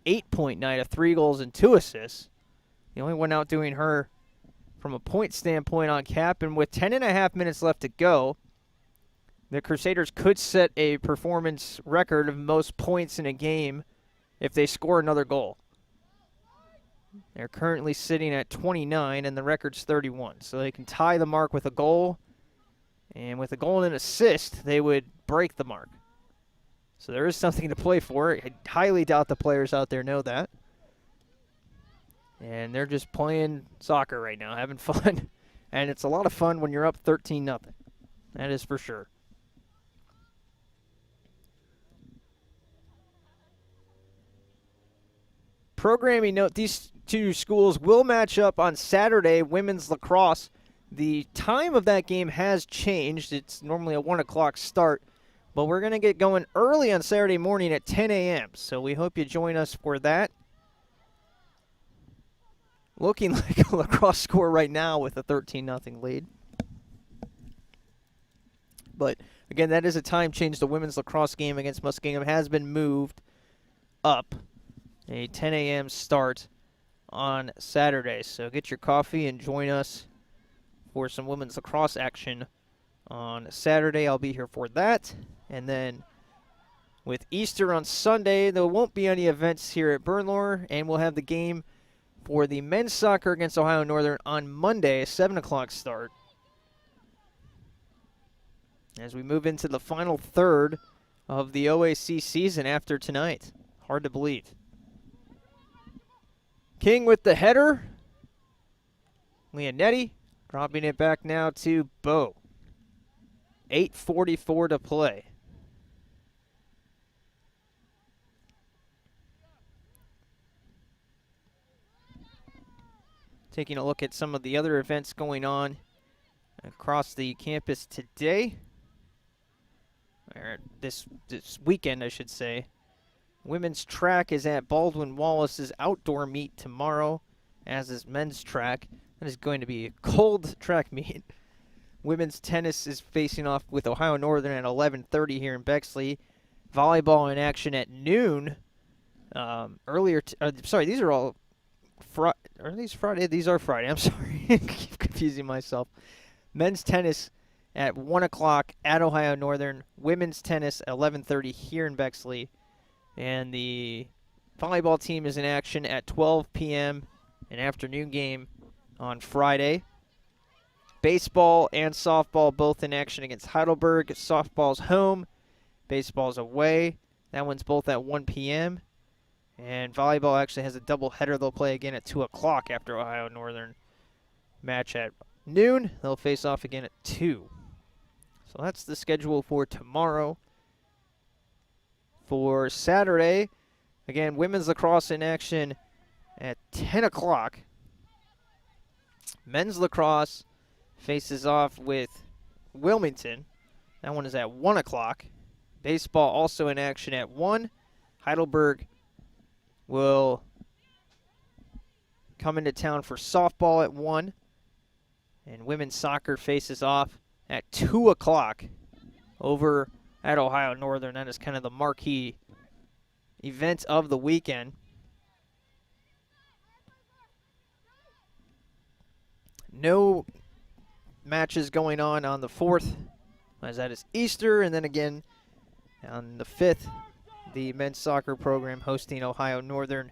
8-point night of 3 goals and 2 assists. The only one outdoing her from a point standpoint on cap. And with 10.5 minutes left to go, the Crusaders could set a performance record of most points in a game if they score another goal. They're currently sitting at 29, and the record's 31. So they can tie the mark with a goal, and with a goal and an assist, they would break the mark. So there is something to play for. I highly doubt the players out there know that. And they're just playing soccer right now, having fun. And it's a lot of fun when you're up 13-0. That is for sure. Programming note, these two schools will match up on Saturday, women's lacrosse. The time of that game has changed. It's normally a 1 o'clock start, but we're going to get going early on Saturday morning at 10 a.m., so we hope you join us for that. Looking like a lacrosse score right now with a 13-0 lead. But, again, that is a time change. The women's lacrosse game against Muskingum has been moved up. A 10 a.m. start on Saturday. So get your coffee and join us for some women's lacrosse action on Saturday. I'll be here for that. And then with Easter on Sunday, there won't be any events here at Bernlohr, and we'll have the game for the men's soccer against Ohio Northern on Monday, a 7 o'clock start. As we move into the final third of the OAC season after tonight. Hard to believe. King with the header. Leonetti dropping it back now to Bo. 8:44 to play. Taking a look at some of the other events going on across the campus today. Or this weekend, I should say. Women's track is at Baldwin Wallace's outdoor meet tomorrow, as is men's track. That is going to be a cold track meet. Women's tennis is facing off with Ohio Northern at 11:30 here in Bexley. Volleyball in action at noon. Sorry, these are all are these Friday? These are Friday. I'm sorry. I keep confusing myself. Men's tennis at 1 o'clock at Ohio Northern. Women's tennis at 11:30 here in Bexley. And the volleyball team is in action at 12 p.m., an afternoon game on Friday. Baseball and softball both in action against Heidelberg. Softball's home. Baseball's away. That one's both at 1 p.m. And volleyball actually has a doubleheader. They'll play again at 2 o'clock after Ohio Northern match at noon. They'll face off again at 2. So that's the schedule for tomorrow. For Saturday, again, women's lacrosse in action at 10 o'clock. Men's lacrosse faces off with Wilmington. That one is at 1 o'clock. Baseball also in action at 1. Heidelberg will come into town for softball at 1. And women's soccer faces off at 2 o'clock over at Ohio Northern. That is kind of the marquee event of the weekend. No matches going on the 4th, as that is Easter, and then again on the 5th, the men's soccer program hosting Ohio Northern.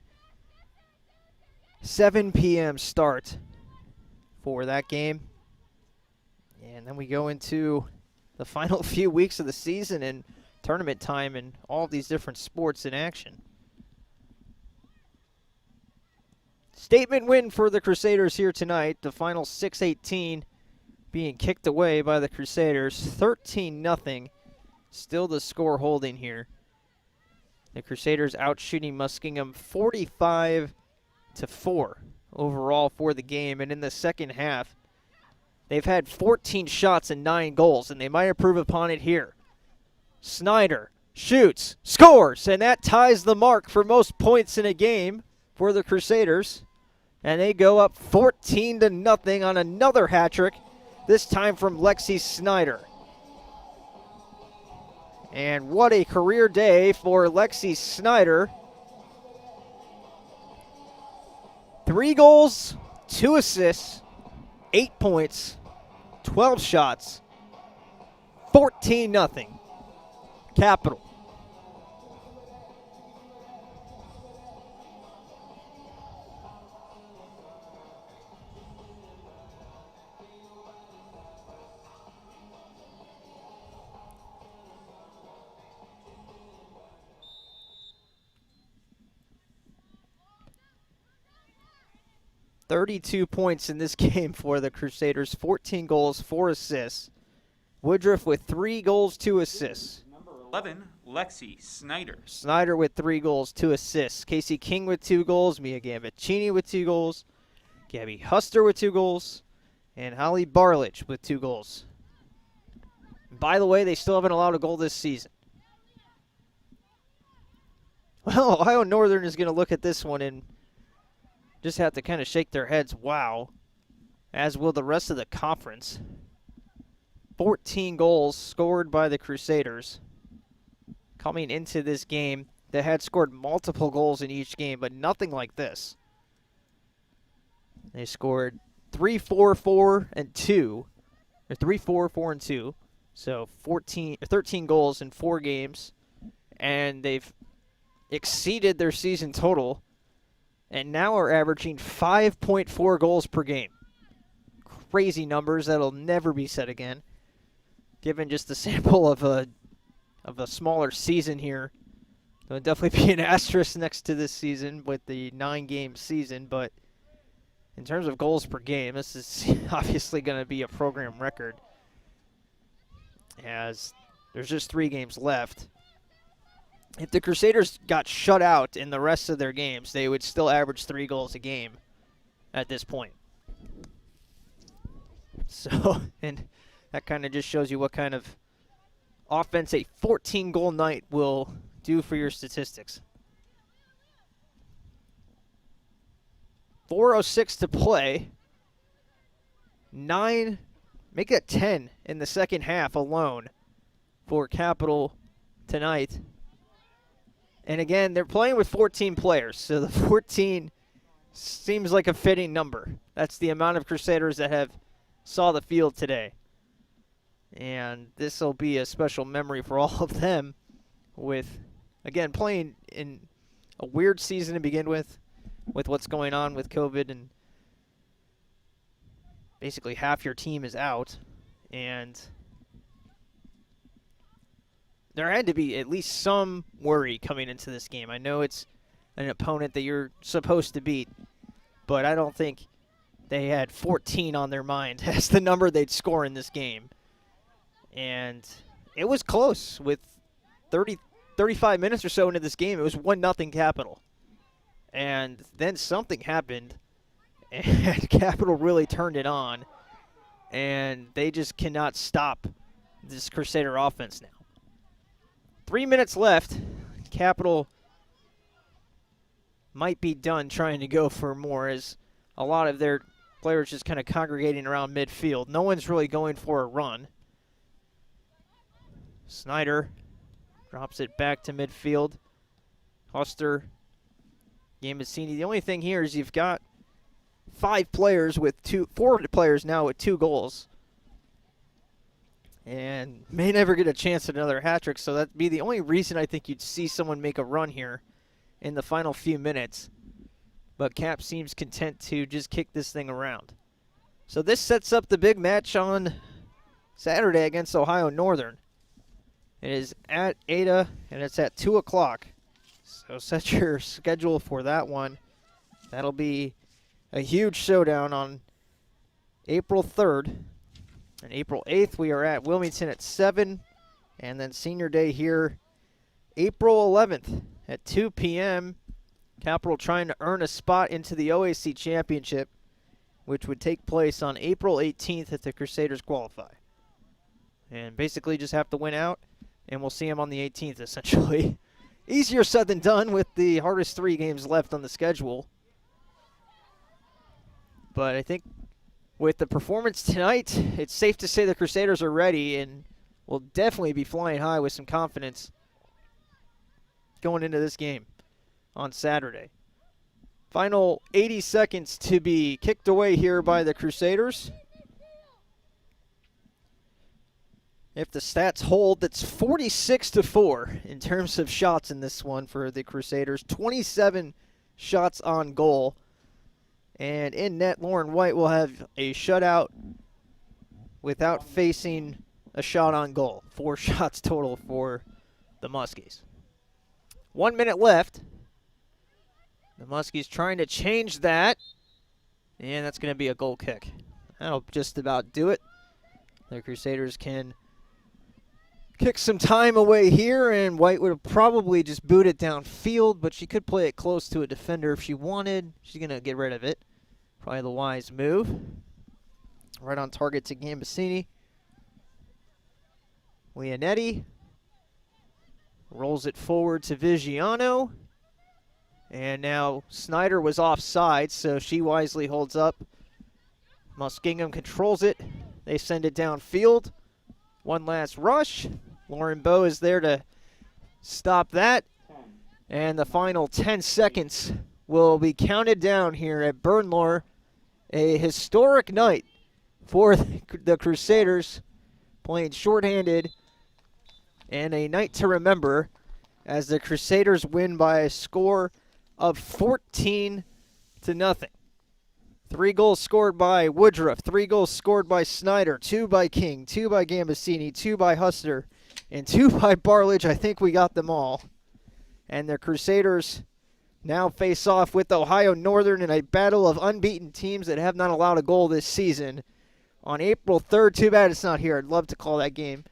7 p.m. start for that game. And then we go into the final few weeks of the season and tournament time and all these different sports in action. Statement win for the Crusaders here tonight. The final 6-18 being kicked away by the Crusaders. 13-0. Still the score holding here. The Crusaders outshooting Muskingum 45-4 overall for the game. And in the second half, they've had 14 shots and 9 goals, and they might improve upon it here. Snyder shoots, scores, and that ties the mark for most points in a game for the Crusaders. And they go up 14-0 on another hat trick, this time from Lexi Snyder. And what a career day for Lexi Snyder. 3 goals, 2 assists, 8 points, 12 shots, 14-0. Capital. .32 points in this game for the Crusaders. 14 goals, 4 assists. Woodruff with 3 goals, 2 assists. Number 11, Lexi Snyder. Snyder with 3 goals, 2 assists. Casey King with 2 goals. Mia Gambaccini with 2 goals. Gabby Huster with 2 goals. And Holly Barlich with 2 goals. By the way, they still haven't allowed a goal this season. Well, Ohio Northern is going to look at this one and just have to kind of shake their heads, wow, as will the rest of the conference. 14 goals scored by the Crusaders coming into this game. They had scored multiple goals in each game, but nothing like this. They scored 3, 4, 4, and 2. Or 3, 4, 4, and 2. So 13 goals in 4 games. And they've exceeded their season total and now are averaging 5.4 goals per game. Crazy numbers that'll never be said again, given just the sample of a smaller season here. There'll definitely be an asterisk next to this season with the 9-game season, but in terms of goals per game, this is obviously going to be a program record, as there's just 3 games left. If the Crusaders got shut out in the rest of their games, they would still average 3 goals a game at this point. So, and that kind of just shows you what kind of offense a 14-goal night will do for your statistics. 4:06 to play. 9, make it 10 in the second half alone for Capital tonight. And again, they're playing with 14 players, so the 14 seems like a fitting number. That's the amount of Crusaders that have saw the field today. And this will be a special memory for all of them with, again, playing in a weird season to begin with what's going on with COVID, and basically half your team is out. And there had to be at least some worry coming into this game. I know it's an opponent that you're supposed to beat, but I don't think they had 14 on their mind as the number they'd score in this game. And it was close with 35 minutes or so into this game. It was 1-0 Capital. And then something happened, and Capital really turned it on, and they just cannot stop this Crusader offense now. 3 minutes left. Capital might be done trying to go for more, as a lot of their players just kind of congregating around midfield. No one's really going for a run. Snyder drops it back to midfield. Huster, Gambasini. The only thing here is you've got 4 players now with 2 goals. And may never get a chance at another hat trick, so that'd be the only reason I think you'd see someone make a run here in the final few minutes. But Cap seems content to just kick this thing around. So this sets up the big match on Saturday against Ohio Northern. It is at Ada, and it's at 2 o'clock. So set your schedule for that one. That'll be a huge showdown on April 3rd. And April 8th, we are at Wilmington at 7. And then Senior Day here, April 11th at 2 p.m. Capital trying to earn a spot into the OAC Championship, which would take place on April 18th if the Crusaders qualify. And basically just have to win out, and we'll see them on the 18th, essentially. Easier said than done with the hardest 3 games left on the schedule. But I think with the performance tonight, it's safe to say the Crusaders are ready and will definitely be flying high with some confidence going into this game on Saturday. Final 80 seconds to be kicked away here by the Crusaders. If the stats hold, that's 46-4 in terms of shots in this one for the Crusaders. 27 shots on goal. And in net, Lauren White will have a shutout without facing a shot on goal. 4 shots total for the Muskies. 1 minute left. The Muskies trying to change that. And that's going to be a goal kick. That'll just about do it. The Crusaders can kick some time away here, and White would have probably just booted it downfield, but she could play it close to a defender if she wanted. She's going to get rid of it. Probably the wise move. Right on target to Gambasini. Leonetti rolls it forward to Vigiano. And now Snyder was offside, so she wisely holds up. Muskingum controls it. They send it downfield. One last rush. Lauren Bowe is there to stop that. And the final 10 seconds will be counted down here at Bernlohr. A historic night for the Crusaders, playing shorthanded, and a night to remember as the Crusaders win by a score of 14-0. 0. 3 goals scored by Woodruff, 3 goals scored by Snyder, 2 by King, 2 by Gambasini, 2 by Huster, and 2 by Barledge. I think we got them all. And the Crusaders now face off with Ohio Northern in a battle of unbeaten teams that have not allowed a goal this season on April 3rd. Too bad it's not here. I'd love to call that game.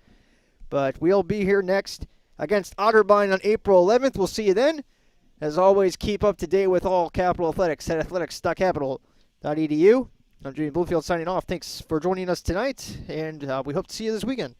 But we'll be here next against Otterbein on April 11th. We'll see you then. As always, keep up to date with all Capital Athletics at athletics.capital.edu. I'm Jimmy Bluefield signing off. Thanks for joining us tonight, and we hope to see you this weekend.